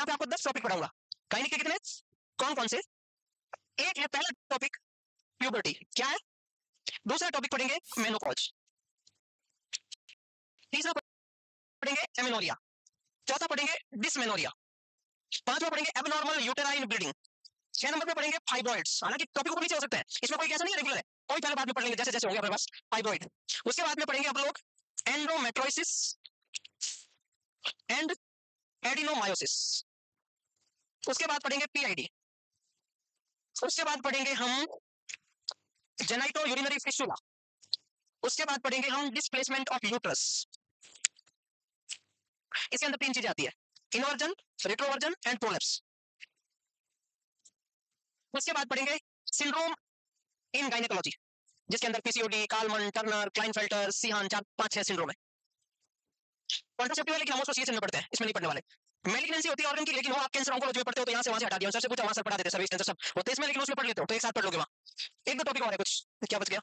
यहाँ पे आपको 10 टॉपिक पढ़ाऊंगा। गायनिक के कितने, कौन कौन से? एक है पहला टॉपिक प्यूबर्टी, क्या है? दूसरा टॉपिक पढ़ेंगे मेनोपॉज, तीसरा पढ़ेंगे एमेनोरिया, चौथा पढ़ेंगे डिसमेनोरिया, पांचवा पढ़ेंगे एबनॉर्मल यूटेराइन ब्लीडिंग, 6 नंबर पे पढ़ेंगे फाइब्रॉइड्स। हालांकि टॉपिक को नीचे हो सकते हैं, इसमें कोई कैसा नहीं है रेगुलर है, कोई पहले बाद में पढ़ लेंगे जैसे जैसे होंगे अपने पास फाइब्रॉइड। उसके बाद में पढ़ेंगे आप लोग एंडोमेट्रोसिस एंड एडिनोमायोसिस, उसके बाद पढ़ेंगे पीआईडी, उसके बाद पढ़ेंगे हम जेनाइटो यूरिनरी फिस्टुला, उसके बाद पढ़ेंगे हम डिस्प्लेसमेंट ऑफ यूट्रस। इसके अंदर 3 चीजें आती है, इनवर्जन, रेट्रोवर्जन एंड प्रोलेप्स। उसके बाद पढ़ेंगे सिंड्रोम इन गायनेकोलॉजी, जिसके अंदर PCOD, कालमन, Turner, Klinefelter, Ceyhan, 4-5-6 syndrome है। कॉन्ट्रासेप्टिव है लेकिन हम उसको सीएचएन में पढ़ते हैं, इसमें नहीं पढ़ने वाले। मेलिग्नेंसी होती है ऑर्गन की, लेकिन वो आप कैंसर ऑन्कोलॉजी में पढ़ते हो तो यहाँ से वहां से हटा दिया, सबसे पूछा वहां से पढ़ा देते, सर्विस कैंसर सब होते हैं इसमें, लेकिन उसमें पढ़ लेते हो तो एक साथ पढ़ लोगे वहां। एक दो टॉपिक और है कुछ, क्या बच गया?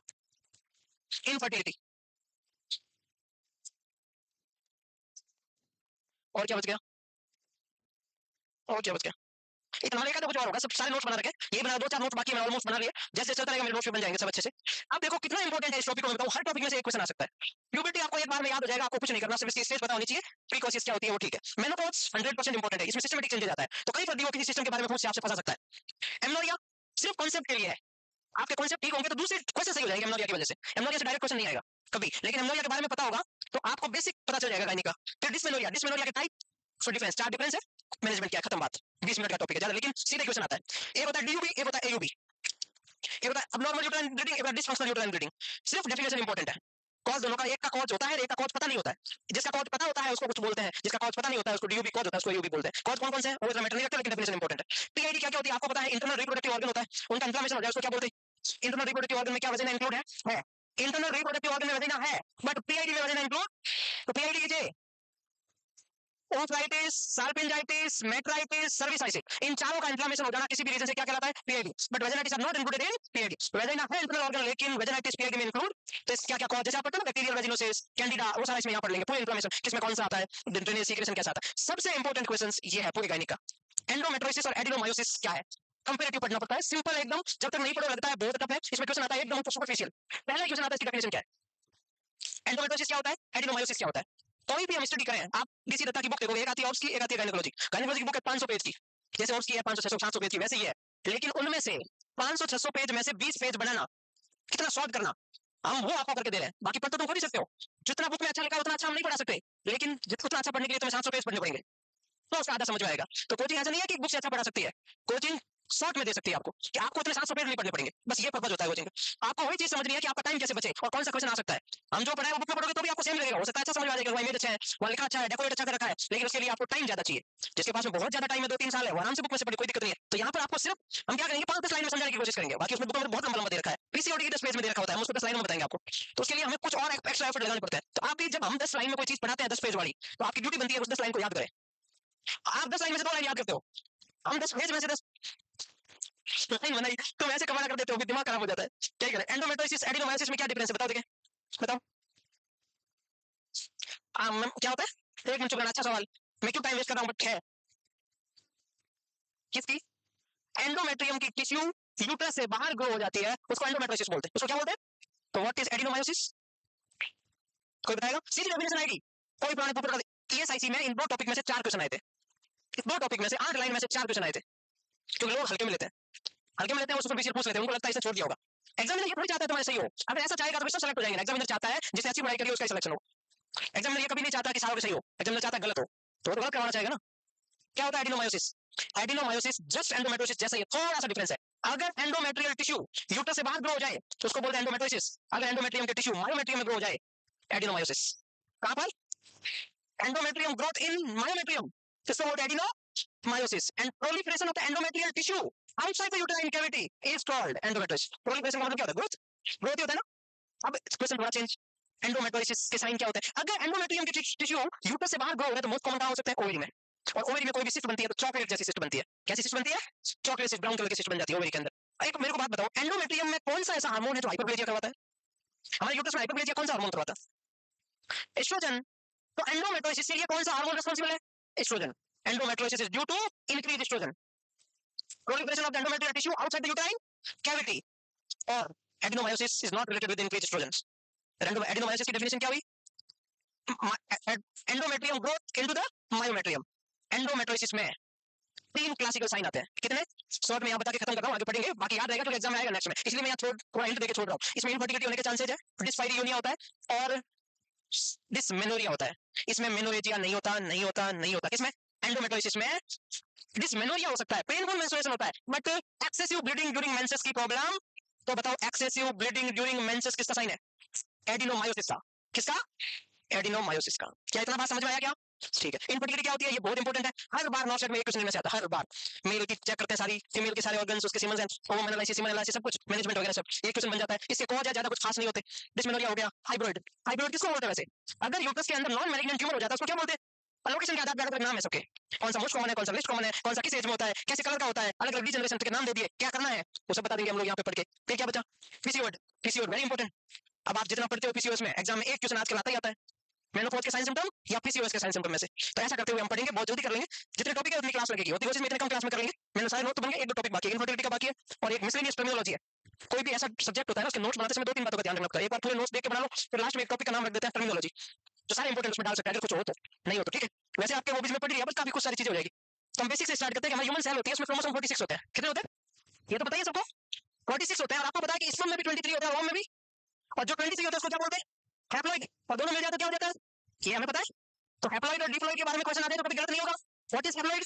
इनफर्टिलिटी, और क्या बच गया? और क्या बच गया? इतना लेगा तो कुछ और होगा, सब सारे नोट्स बना रखे, ये बना 2-4 नोट्स बाकी मैं ऑलमोस्ट बना लिए, जैसे चलता रहेगा मेरे नोट्स बन जाएंगे सब अच्छे से। अब देखो कितना इंपॉर्टेंट है इस टॉपिक को, मैं बताऊं हर टॉपिक में से एक क्वेश्चन आ सकता है। प्यूबर्टी आपको एक बार में याद हो जाएगा, आपको कुछ नहीं करना, सिर्फ इसकी स्टेज पता होनी चाहिए, प्रीकॉसिस क्या होती है वो ठीक है। मेनोपॉज 100% इंपॉर्टेंट है, इसमें सिस्टमेटिक चेंजेस आता है, तो कई बार किसी सिस्टम के बारे में पूछ से आपसे फंसा सकता है। एमनोरिया सिर्फ कॉन्सेप्ट के लिए है, आपके कॉन्सेप्ट ठीक होंगे तो दूसरे क्वेश्चन सही हो जाएंगे एमनोरिया की वजह से। एमनोरिया से डायरेक्ट क्वेश्चन नहीं आएगा कभी, लेकिन एमनोरिया के बारे में पता होगा तो आपको बेसिक पता चल जाएगा गायनिक का। फिर डिसमेनोरिया, डिसमेनोरिया के टाइप, सो डिफरेंस, 4 डिफरेंस है, मैनेजमेंट क्या, खत्म बात, 20 मिनट का टॉपिक है ज्यादा, लेकिन सीधे क्वेश्चन आता है। एक होता है डीयूबी, एक होता है एयूबी, एक होता है अबनॉर्मल यूटेराइन ब्लीडिंग, एक होता है डिसफंक्शनल यूटेराइन ब्लीडिंग। सिर्फ डेफिनेशन इंपॉर्टेंट है, कॉज दोनों का, एक का कॉज होता है, एक का कॉज पता नहीं होता है। जिसका कॉज पता होता है उसको कुछ बोलते हैं, जिसका कॉज पता नहीं होता है उसको डीयूबी कॉज होता है, उसको एयूबी बोलते हैं। कॉज कौन कौन से हैं वो इतना मैटर नहीं रखता, लेकिन डेफिनेशन इंपॉर्टेंट है। पीआईडी क्या क्या होती है आपको पता है, इंटरनल रिप्रोडक्टिव ऑर्गन होता है, उनका इन्फ्लेमेशन हो जाए उसको क्या बोलते हैं? इंटरनल रिप्रोडक्टिव ऑर्गन में क्या वजन इंक्लूड है? इंटरनल रिप्रोडक्टिव ऑर्गन में वजन है, बट पीआईडी में वजन इंक्लूड, तो पीआईडी कीजिए ओफ्लाइटिस, साल्पिंजाइटिस, मेट्राइटिस, सर्विसाइटिस, इन चारों का इन्फ्लेमेशन हो जाना किसी भी रीजन से क्या कहलाता है? PID. But vaginitis are not included in PID. Vagina है इंटरनल ऑर्गन, लेकिन वेजाइटिस पीआईडी में इंक्लूड। तो क्या क्या कॉज, जैसे आप पढ़ते हो बैक्टीरियल वेजिनोसिस, कैंडिडा, वो सारा इसमें यहाँ पढ़ लेंगे, पूरे इन्फ्लेमेशन किसमें कौन सा आता है, ड्रेनेज सीक्रेशन कैसा आता है। सबसे इंपॉर्टेंट क्वेश्चंस ये है पूरे गायनिक का। एंडोमेट्रोसिस और एडिनोमायोसिस क्या है, कंपैरेटिव पढ़ना पड़ता है, सिंपल एकदम, जब तक नहीं पढ़ो लगता है बहुत टफ है। इसमें क्वेश्चन आता है एकदम सुपरफिशियल, पहला क्वेश्चन आता है इसकी डेफिनेशन क्या है, एंडोमेट्रोसिस क्या होता है, एडिनोमायोसिस क्या होता है। कोई भी हम स्टडी करें, आप डीसी दत्ता की बुक देखोगे, एक आती है ऑब्स की, एक आती है गायनेकोलॉजी। गायनेकोलॉजी की बुक है 500 पेज की, जैसे ऑब्स की है 500 600 700 पेज की, वैसे ही है। लेकिन उनमें से 500 600 पेज में से 20 पेज बनाना, कितना शॉर्ट करना, हम वो आपको करके दे रहे हैं। बाकी पढ़ तो तुम कर ही सकते हो, जितना बुक में अच्छा लिखा है उतना अच्छा हम नहीं पढ़ा सकते, लेकिन उतना अच्छा पढ़ने के लिए तुम्हें 700 पेज पढ़ने पड़ेंगे, तो उसका आधा समझ में आएगा। तो कोचिंग ऐसा नहीं है कि बुक से अच्छा पढ़ा सकती है, कोचिंग शॉर्ट में दे सकती है आपको, कि आपको इतने 700 पेज नहीं पढ़ने पड़ेंगे, बस ये पर्पस होता है कोचिंग का। आपको वही चीज समझनी है कि आपका टाइम कैसे बचे और कौन सा क्वेश्चन आ सकता है। हम जो पढ़ाए वो बुक में पढ़ोगे तो भी आपको सेम लगेगा, हो सकता है अच्छा समझ में आ जाएगा, इमेज अच्छा है, वहां लिखा अच्छा है, डेकोरेट अच्छा कर रखा है, लेकिन उसके लिए आपको टाइम ज्यादा चाहिए। जिसके पास में बहुत ज्यादा टाइम है, 2-3 साल है, वो आराम से बुक में से पढ़े, कोई दिक्कत नहीं है। तो यहाँ पर आपको सिर्फ हम क्या करेंगे, 5-10 लाइन में समझाने की कोशिश करेंगे, बाकी उसमें बुक में बहुत लंबा लंबा दे रखा है, पीसीओडी की 10 पेज में दे रखा होता है, हम उसको 10 लाइन में बताएंगे आपको। तो उसके लिए हमें कुछ और एक्स्ट्रा एफर्ट लगाना पड़ता है। तो आप भी जब हम 10 लाइन में कोई चीज पढ़ाते हैं 10 पेज वाली, तो आपकी ड्यूटी बनती है उस 10 लाइन को याद करें। आप 10 लाइन में से 2 लाइन याद करते हो, हम 10 पेज में से 10 लाइन बनाई तो वैसे कमाना कर देते हो, दिमाग खराब हो जाता है। क्या करें, एंडोमेट्रोसिस एडिनोमायोसिस में क्या डिफरेंस है बताओ, देखें बताओ। क्या होता है, एक मिनट चुप रहना, अच्छा सवाल, मैं क्यों टाइम वेस्ट कर रहा हूं, बट है किसकी, एंडोमेट्रियम की टिश्यू यूट्रस से बाहर ग्रो हो जाती है, उसको एंडोमेट्रोसिस बोलते हैं। उसको क्या बोलते हैं, तो व्हाट इज एडिनोमायोसिस, कोई बताएगा? सीधी डेफिनेशन आएगी, कोई पुराने पेपर का, ईएसआईसी में इन 2 टॉपिक में से 4 क्वेश्चन आए थे, इस 2 टॉपिक में से 8 लाइन में से 4 क्वेश्चन आए थे, क्योंकि लोग हल्के में लेते हैं, हल्के में लेते हैं, वो सुपरफिशियल पूछ लेते हैं, उनको लगता है इसे छोड़ दिया होगा। एग्जामिनर ये थोड़ी चाहता है तुम्हारे सही हो, अगर ऐसा चाहेगा तो सब सेलेक्ट हो जाएंगे। एग्जामिनर चाहता है जिसने अच्छी पढ़ाई करी उसका सिलेक्शन हो, एग्जामिनर ये कभी नहीं चाहता कि सारों के सही हो, एग्जामिनर चाहता है गलत हो, तो गलत करवाना चाहेगा ना। क्या होता है एडिनोमायोसिस, एडिनोमायोसिस जस्ट एंडोमेट्रोसिस जैसा ही, थोड़ा सा डिफरेंस है। अगर एंडोमेट्रियल टिश्यू यूट्रस से बाहर ग्रो हो जाए तो उसको बोलते हैं एंडोमेट्रोसिस, अगर एंडोमेट्रियम के टिश्यू मायोमेट्रियम में ग्रो हो जाए, एडिनोमायोसिस। कहां पर, एंडोमेट्रियम ग्रोथ इन मायोमेट्रियम, इसको बोलते हैं adenomyosis. And proliferation of the endometrial tissue outside the uterine cavity is called endometriosis. Proliferation का मतलब क्या होता है, ग्रोथ, ग्रोथ होता है ना। अब क्वेश्चन थोड़ा चेंज, एंडोमेट्रोसिस के साइन क्या होते हैं, अगर एंडोमेट्रियम के टिश्यू यूट्रस से बाहर ग्रो हो रहा है तो मोस्ट कॉमन कहां हो सकता है, ओवरी में, और ओवरी में कोई भी सिस्ट बनती है तो चॉकलेट जैसी सिस्ट बनती है। कैसी सिस्ट बनती है, चॉकलेट सिस्ट, ब्राउन कलर की सिस्ट बन जाती है ओवरी के अंदर। एक मेरे को बात बताओ, एंडोमेट्रियम में कौन सा ऐसा हार्मोन है जो हाइपरप्लेजिया करवाता है, हमारे यूट्रस में हाइपरप्लेजिया कौन सा हार्मोन करवाता है, एस्ट्रोजन। तो एंडोमेट्रोसिस के लिए कौन सा हार्मोन रिस्पांसिबल है, oestrogen. Endometriosis is due to increased estrogen. Proliferation of the endometrial tissue outside the uterine cavity or adenomyosis is not related with increased estrogen. Adenomyosis की definition क्या हुई? Endometrium growth into the myometrium. Endometriosis में 3 classical sign आते हैं. कितने? Short में यहाँ बता के खत्म कर रहा हूँ, आगे पढ़ेंगे, बाकी याद रहेगा क्योंकि एग्जाम में आएगा नेक्स्ट में, इसलिए मैं यहाँ थोड़ा हिंट देके छोड़ रहा हूँ. इसमें इनफर्टिलिटी होने के चांसेस है, डिस्पाइरियोनिया होता है और डिसमेनोरिया होता है. इसमें मेनोरेजिया नहीं होता, नहीं होता, नहीं होता. किसमें? एंडोमेट्रियोसिस में डिसमेनोरिया हो सकता है, पेनफुल मेंस्ट्रुएशन होता है, but excessive bleeding during menses की प्रॉब्लम. तो बताओ एक्सेसिव ब्लीडिंग ड्यूरिंग मेंसेस किसका साइन है? एडिनोमायोसिस का. किसका? एडिनोमायोसिस का. क्या इतना बात समझ में आया क्या? ठीक है. इनफर्टिलिटी क्या होती है? ये बहुत इंपॉर्टेंट है. हर बार नॉट सेट में एक क्वेश्चन में से आता है, हर बार. मेल की चेक करते हैं सारी, फीमेल के सारे ऑर्गन्स, उसके semen ovum analysis, semen analysis, सब कुछ मैनेजमेंट वगैरह सब एक क्वेश्चन बन जाता है. इसके कॉज है ज्यादा कुछ खास नहीं होते. डिसमेनोरिया हो गया, हाइब्रिड. हाइब्रिड किसको बोलते हैं वैसे? अगर यूट्रस के अंदर नॉन मैलिग्नेंट ट्यूमर हो जाता है उसको क्या बोलते हैं? लोकेशन के आधार पर अलग नाम है सबके. कौन सा मोस्ट कॉमन है, कौन सा लिस्ट कॉमन है, कौन सा किस एज में होता है, कैसे कलर का होता है, अलग अलग डिजनरेशन के नाम दे दिए. क्या करना है वो सब बता देंगे हम लोग यहाँ पे पढ़ के. फिर क्या बचा? पीसीओड. पीसीओड वेरी इंपॉर्टेंट. अब आप जितना पढ़ते हो पीसीओएस में एग्जाम में एक क्वेश्चन आजकल आता ही आता है, मेनोपॉज के साइन सिम्टम या पीसीओएस के साइन सिम्टम में से. तो ऐसा करते हुए हम पढ़ेंगे, बहुत जल्दी कर लेंगे, जितने टॉपिक है उतनी क्लास लगेगी. होती कोशिश में इतने कम क्लास में कर लेंगे. मैंने सारे नोट तो बन गए, एक दो टॉपिक बाकी है, इनफर्टिलिटी का बाकी है और एक मिसलेनियस टर्मिनोलॉजी है. कोई भी ऐसा सब्जेक्ट होता है ना, उसके नोट्स बनाते समय 2-3 बातों का ध्यान रखना होता है. एक बार पूरे नोट्स देख के बना लो, फिर लास्ट में एक टॉपिक का नाम रख देते हैं टर्मिनोलॉजी, तो सारे इंपॉर्टेंट उसमें डाल सकते हैं अगर कुछ हो तो. नहीं हो तो ठीक है. वैसे आपके हॉबीज में पढ़ लिया बस, काफी कुछ सारी चीजें हो जाएगी. तो हम बेसिक से स्टार्ट करते हैं कि हमारी ह्यूमन सेल होती है, उसमें क्रोमोसोम 46 होते हैं. कितने होते हैं ये तो बताइए सबको? 46 होते हैं. और आपको पता है कि स्पर्म में भी 23 होता है, ओवम में भी. और जो 23 होता है उसको क्या बोलते हैं? हैप्लॉइड. और दोनों मिल जाए तो क्या हो जाता है? ये हमें पता है. तो हैप्लॉइड और डिप्लॉइड के बारे में क्वेश्चन आ जाए तो कभी गलत नहीं होगा. What is haploid?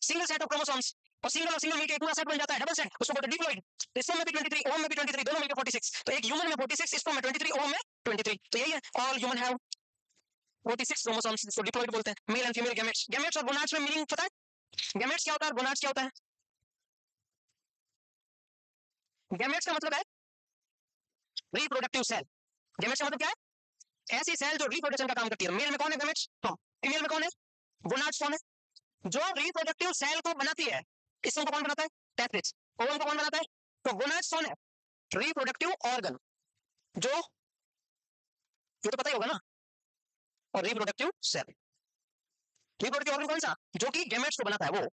Single set of chromosomes. और सिंगल मिलकर पूरा सेट बन जाता है, डबल सेट, उसको बोलते हैं डिप्लॉइड. स्पर्म में भी 23, ओवम में भी 23, दोनों मिलकर 46. तो एक ह्यूमन में 46, स्पर्म में 23, ओवम में 23. तो यही है, ऑल ह्यूमन हैव 46 क्रोमोसोम्स, जिसको डिप्लॉइड बोलते हैं. Male and female gametes. Gametes और गोनाड्स में मीनिंग पता है? गैमेट्स क्या होता है और गोनाड्स क्या होता है? गैमेट्स का मतलब है रिप्रोडक्टिव सेल. गैमेट्स का मतलब क्या है? ऐसी सेल जो रिप्रोडक्शन का काम करती है. मेल में कौन है? गैमेट्स. फीमेल में कौन है? गोनाड्स. कौन है जो रिप्रोडक्टिव सेल को बनाती है? स्पर्म को कौन बनाता है? टेस्टिस. ओवम को कौन बनाता है? तो गोनाड्स कौन है? Reproductive organ. जो ये तो पता ही होगा ना. और रिप्रोडक्टिव सेल, रिप्रोडक्टिव ऑर्गन कौन सा? जो कि गैमेट्स को बनाता है वो.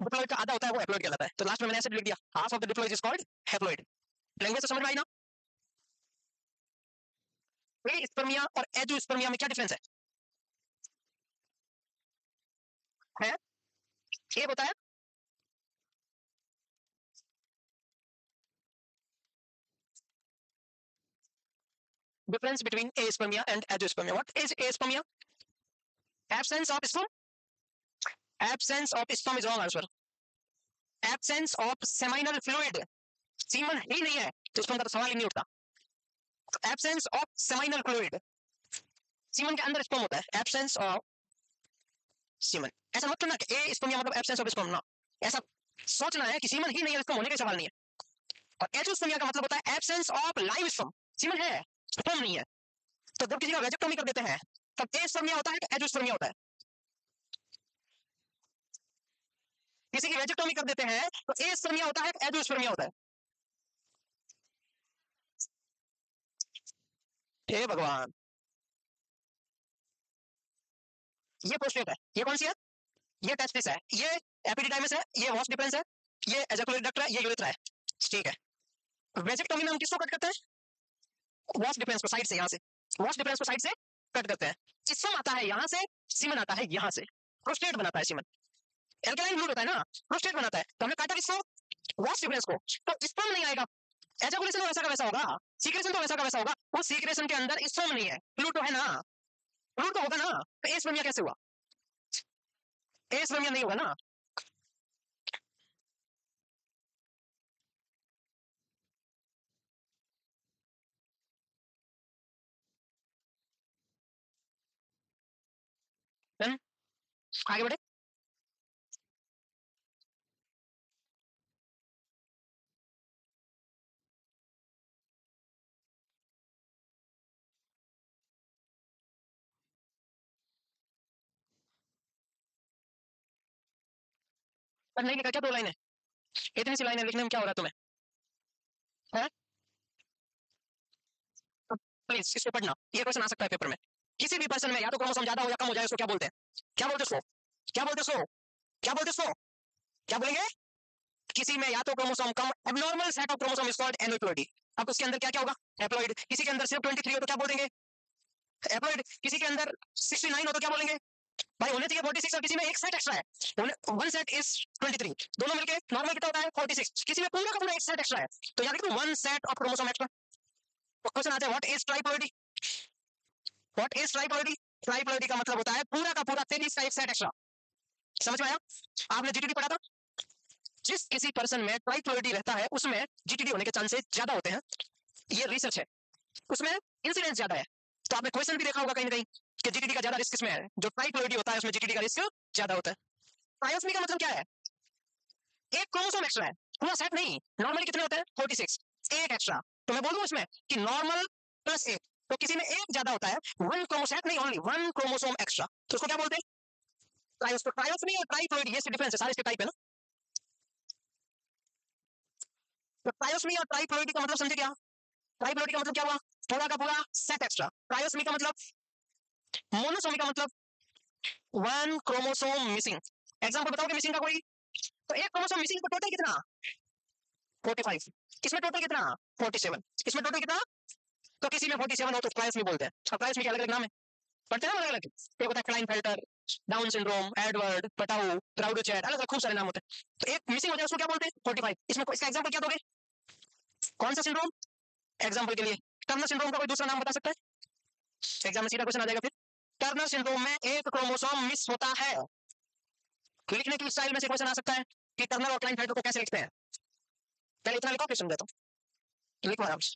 डिप्लॉइड का आधा होता है वो हैप्लॉइड कहलाता है. तो लास्ट में मैंने ऐसे लिख दिया, half of the diploid is called haploid. Language तो समझ में आई ना? एस्पर्मिया और एजोस्पर्मिया में क्या डिफरेंस है? एक होता है difference between aspermia and azoospermia. What is aspermia? Absence of sperm. Absence of sperm is wrong answer. Absence of seminal fluid. Semen ही नहीं है तो स्पर्म का तो सवाल ही नहीं उठता. Absence of seminal fluid. Semen के अंदर स्पर्म होता है. Absence of semen. ऐसा मत करना कि ए स्पर्मिया मतलब absence of sperm ना. ऐसा सोचना है कि सीमन ही नहीं है, स्पर्म होने का सवाल नहीं है. और एजोस्पर्मिया का मतलब होता है absence of live sperm. Semen है, स्पर्म नहीं है. तो जब किसी का वेजेक्टोमी कर देते हैं तब एस्पर्मिया होता है कि एजोस्पर्मिया होता है? किसी की वेजेक्टोमी कर देते हैं तो एस्पर्मिया होता है कि एजोस्पर्मिया होता है? हे भगवान. ये प्रोस्टेट है. ये कौन सी है? ये टेस्टिस है. ये एपिडिडाइमिस है. ये वास डिफरेंस है. ये एजाकुलेट डक्ट है. ये यूरेथ्रा है. ठीक है. वेजेक्टोमी में हम किसको कट करते हैं? वास डिफरेंस को साइड से, यहाँ से. वास डिफरेंस को साइड से कट करते हैं. स्पर्म आता है यहाँ से, सीमन आता है यहाँ से. प्रोस्टेट बनाता है सीमन. एल्कलाइन फ्लूइड होता है ना, प्रोस्टेट बनाता है. तो हमने काटा किसको? वास डिफरेंस को. तो स्पर्म नहीं आएगा. एजाकुलेशन तो वैसा का वैसा होगा, सीक्रेशन तो वैसा का वैसा होगा. वो सीक्रेशन के अंदर स्पर्म नहीं है, फ्लूइड तो है ना. फ्लूइड तो होगा ना. तो एस्पर्मिया कैसे हुआ? एस्पर्मिया नहीं होगा ना. Then, आगे बढ़े. पर नहीं लिखा क्या? 2 लाइनें. इतनी सी लाइनें लिखने में क्या हो रहा है तुम्हें? है? प्लीज इसको पढ़ना, ये क्वेश्चन आ सकता है पेपर में। किसी भी पर्सन में या तो क्रोमोसोम ज्यादा हो या कम हो जाए, उसको क्या बोलते हैं? क्या बोलते उसको? क्या बोलते उसको? क्या बोलते उसको? क्या बोलेंगे? किसी में या तो क्रोमोसोम कम, abnormal set of chromosome is called aneuploidy. अब उसके अंदर क्या क्या होगा? हैप्लॉइड। किसी के अंदर सिर्फ 23 हो तो क्या बोलेंगे? हैप्लॉइड। किसी के अंदर 69 हो तो क्या बोलेंगे? भाई होने चाहिए 46, और किसी में एक सेट एक्स्ट्रा है, वन सेट इज 23, दोनों मिलके नॉर्मल कितना होता है? 46। किसी में पूरा का पूरा एक सेट एक्स्ट्रा है, तो यहाँ लिख दो one set of chromosome extra. Question आता है what is triploidy? What is triploidy? Triploidy का मतलब होता है पूरा का पूरा 23 का एक सेट एक्स्ट्रा। समझ में आया? आपने जीटीडी पढ़ा था? जिस किसी पर्सन में ट्राइप्लॉइडी रहता है उसमें जीटीडी होने के चांसेस ज्यादा होते हैं, ये रिसर्च है, उसमें इंसिडेंस ज्यादा है। तो आपने क्वेश्चन भी देखा होगा कहीं ना कहीं कि जीटीडी का ज्यादा रिस्क किसमें है? जो ट्राइप्लॉइडी होता है उसमें जीटीडी का रिस्क ज्यादा होता है। ट्रायोस्मी का मतलब क्या है? एक क्रोमोसोम एक्स्ट्रा है, पूरा सेट नहीं। नॉर्मली कितने होते हैं? 46, एक एक्स्ट्रा। तो मैं बोलूं इसमें कि नॉर्मल प्लस एक, तो किसी में एक ज्यादा होता है, वन क्रोमोसेट नहीं, ओनली वन क्रोमोसोम एक्स्ट्रा, तो उसको क्या बोलते हैं? ट्रायोस। तो ट्रायोस्मी और ट्राइप्लॉइडी ये डिफरेंस है, सारे इसके टाइप है ना। तो ट्रायोस्मी और ट्राइप्लॉइडी का मतलब समझे क्या? ट्राइप्लॉइडी का मतलब क्या हुआ? पूरा का पूरा सेट एक्स्ट्रा। ट्रायोस्मी का मतलब, मोनोसोमी का मतलब वन क्रोमोसोम मिसिंग। एग्जांपल बताओगे मिसिंग का कोई? तो एक क्रोमोसोम मिसिंग का टोटल कितना? 45। इसमें टोटल कितना? 47। इसमें टोटल कितना? तो किसी में 47 हो तो ट्रायोस्मी बोलते हैं। अब ट्रायोस्मी के अलग अलग नाम है, पढ़ते हैं ना अलग अलग। एक होता है Klinefelter, Down syndrome, Edward, Patau, प्राउडोचेट, अलग अलग खूब सारे नाम होते हैं। तो एक मिसिंग हो जाए उसको क्या बोलते हैं? 45। इसमें इसका एग्जांपल क्या दोगे? कौन सा सिंड्रोम? एग्जांपल के लिए टर्नर सिंड्रोम का कोई दूसरा नाम बता सकता है? एग्जाम में सीधा क्वेश्चन आ जाएगा फिर। टर्नर सिंड्रोम में एक क्रोमोसोम मिस होता है। लिखने की स्टाइल में से क्वेश्चन आ सकता है कि टर्नर और क्लाइनफेल्टर को कैसे लिखते हैं। पहले इतना लिखो फिर समझाता हूँ, लिखो आराम से।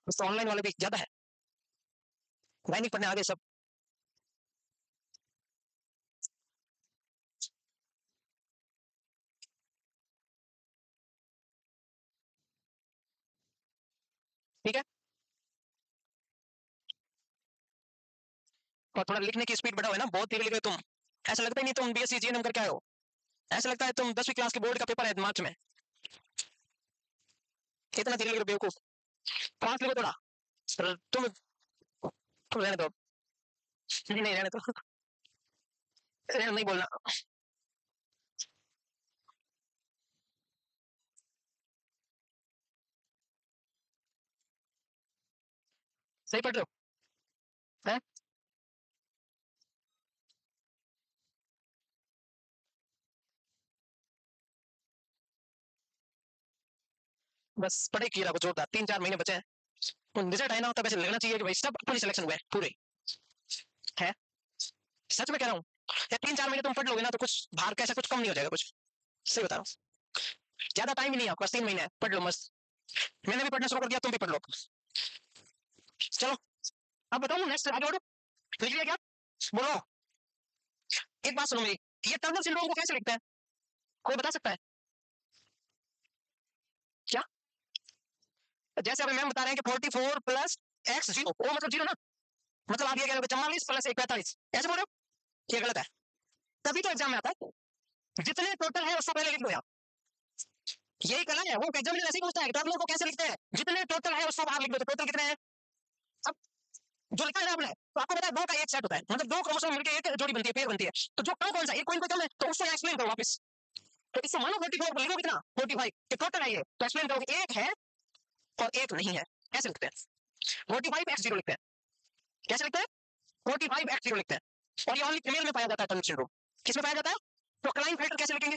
तो ऑनलाइन वाले भी ज्यादा है, दैनिक पढ़ने आगे सब। ठीक है, और थोड़ा लिखने की स्पीड बढ़ाओ है ना, बहुत धीरे लिख रहे हो तुम। ऐसा लगता ही नहीं तुम बीएससी जीएनएम करके आए हो, ऐसा लगता है तुम 10वीं क्लास के बोर्ड का पेपर है मार्च में। इतना धीरे लिख रहे हो बेवकूफ, फास्ट लिखो थोड़ा। तुम रहने दो, नहीं नहीं रहने दो, नहीं बोलना। सही पढ़ रहे हो हैं? बस पढ़े की रहा जोरदार, 3-4 महीने बचे हैं, तो रिजल्ट आए ना तब ऐसे लगना चाहिए कि भाई सब पूरी सिलेक्शन हुए पूरे है। सच में कह रहा हूँ, या 3-4 महीने तुम पढ़ लोगे ना तो कुछ बाहर का ऐसा कुछ कम नहीं हो जाएगा कुछ, सही बता रहा हूँ। ज्यादा टाइम ही नहीं है आपके पास, 3 महीने है, पढ़ लो मस्त। मैंने भी पढ़ना शुरू कर दिया, तुम भी पढ़ लो। चलो अब बताओ नेक्स्ट आगे बढ़ो, लिख लिया क्या? बोलो, एक बात सुनो मेरी, ये टर्नर सिंड्रोम को कैसे लिखते हैं? कोई बता सकता है क्या? जैसे अभी मैम बता रहे हैं कि 44 प्लस एक्स जीरो, वो मतलब जीरो ना, मतलब आप ये कह रहे हो 44 प्लस एक 45, ऐसे बोल रहे हो? ये गलत है, तभी तो एग्जाम में आता है। जितने टोटल है उसको पहले लिख लो यार, यही कला है। वो एग्जामिनर ऐसे ही पूछता है टर्नर को कैसे लिखते हैं, जितने टोटल है उसको बाहर लिख दो, तो टोटल कितने हैं? अब जो लिखा है ना आपने, तो आपको पता है दो का एक सेट होता है, मतलब दो क्रोमोसोम मिलकर एक जोड़ी बनती है, पेयर बनती है। तो जो कम कौन सा, एक कोई कम है, तो उसको एक्सप्लेन करो वापस। तो इसको मानो 44 लिखो कितना? 45, ये टोटल है ये, तो एक्सप्लेन करोगे एक है और एक नहीं है, ऐसे लिखते हैं। 45x0 लिखते हैं, कैसे लिखते हैं? 45x0 लिखते हैं। और ये ओनली फीमेल में पाया जाता है टर्नर सिंड्रोम। किसमें पाया जाता है? तो क्लाइनफेल्टर कैसे लिखेंगे?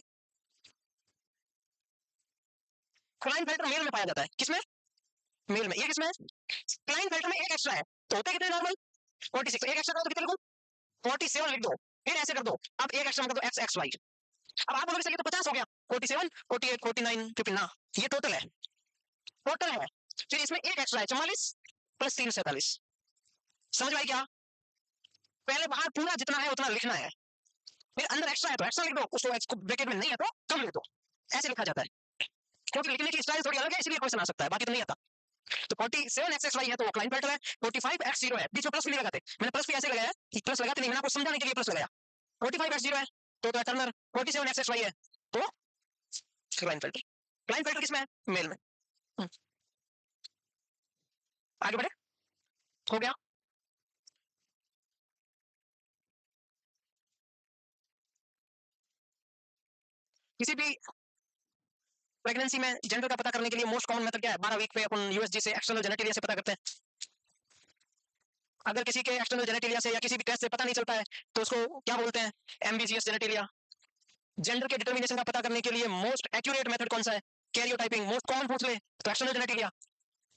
क्लाइनफेल्टर मेल में पाया जाता है, किसमें? मेल में। ये किसमें है? क्लाइनफेल्टर में एक एक्स्ट्रा है, तो होते कितने नॉर्मल? 46। एक एक्स्ट्रा करो तो कितने लिखो? 47 लिख दो, फिर ऐसे कर दो, अब एक एक्स्ट्रा मतलब एक्स एक्स वाई। अब आप बोलोगे सर ये तो 50 हो गया, 47 48 49 50 ना, ये टोटल है, टोटल है। फिर इसमें एक एक्स्ट्रा है 44 प्लस 3 47। समझ में आई क्या? पहले बाहर पूरा जितना है उतना लिखना है, फिर अंदर एक्स्ट्रा है तो एक्स्ट्रा लिख दो, उसको ब्रैकेट में नहीं है तो कम लिख दो, ऐसे लिखा जाता है। क्योंकि लिखने की स्टाइल थोड़ी अलग है, इसलिए क्वेश्चन आ सकता है, बाकी तो नहीं आता। तो 47xxy है तो वो क्लाइंफेल्टर है, 45x0 है, बीच में प्लस भी नहीं लगाते, मैंने प्लस भी ऐसे लगाया कि प्लस लगाते नहीं, मैंने आपको समझाने के लिए प्लस लगाया। 45x0 है तो टर्नर, 47xxy है तो क्लाइंफेल्टर। क्लाइंफेल्टर किसमें है? मेल में। आगे बढ़े, हो गया। किसी भी प्रेगनेंसी में जेंडर का पता करने के लिए मोस्ट कॉमन मेथड क्या है? 12 वीक पे अपन यूएसजी से एक्सटर्नल जेनेटिलिया से पता करते हैं। अगर किसी के एक्सटर्नल जेनेटिलिया से या किसी भी टेस्ट से पता नहीं चलता है तो उसको क्या बोलते हैं? एमबीजीएस जेनेटिलिया। जेंडर के डिटर्मिनेशन का पता करने के लिए मोस्ट एक्यूरेट मेथड कौन सा है? कैरियोटाइपिंग। मोस्ट कॉमन पूछ ले तो एक्सटर्नल जेनेटिलिया,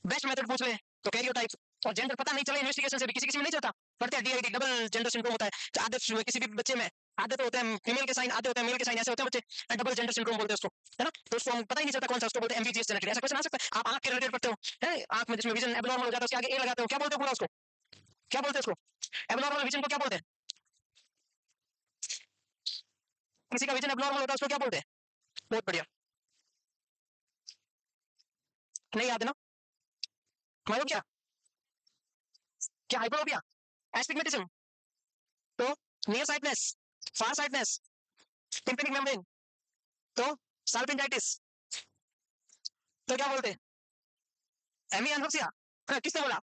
बेस्ट मेथड पूछ ले तो कैरियोटाइप। और जेंडर पता नहीं चले इन्वेस्टिगेशन से भी, किसी किसी में नहीं चलता, पढ़ते हैं डीआईडी डबल जेंडर सिंड्रोम होता है, तो आधे किसी भी बच्चे में आधे तो होते हैं फीमेल के साइन, आधे होते हैं मेल के साइन, ऐसे होते हैं बच्चे, डबल जेंडर सिंड्रोम बोलते हैं उसको, है ना? तो उसको हम पता ही नहीं चलता कौन सा, उसको बोलते हैं एमबीजीएस जेनेटिक। ऐसा क्वेश्चन आ सकता है। आप आंख के रिलेटेड पढ़ते हो, है आंख में जिसमें विजन एबनॉर्मल हो जाता है उसके आगे ए लगाते हो, क्या बोलते हो पूरा उसको? क्या बोलते हैं उसको? एबनॉर्मल विजन को क्या बोलते हैं? किसी का विजन एबनॉर्मल होता है उसको क्या बोलते हैं? बहुत बढ़िया, नहीं याद है ना? मायोपिया, क्या हाइपरोपिया, एस्टिग्मेटिज्म, तो नियर साइटनेस, फार साइटनेस, टिम्पेनिक मेम्ब्रेन, तो साल्पिंजाइटिस, तो क्या बोलते हैं? हेमी एनोप्सिया। किसने बोला?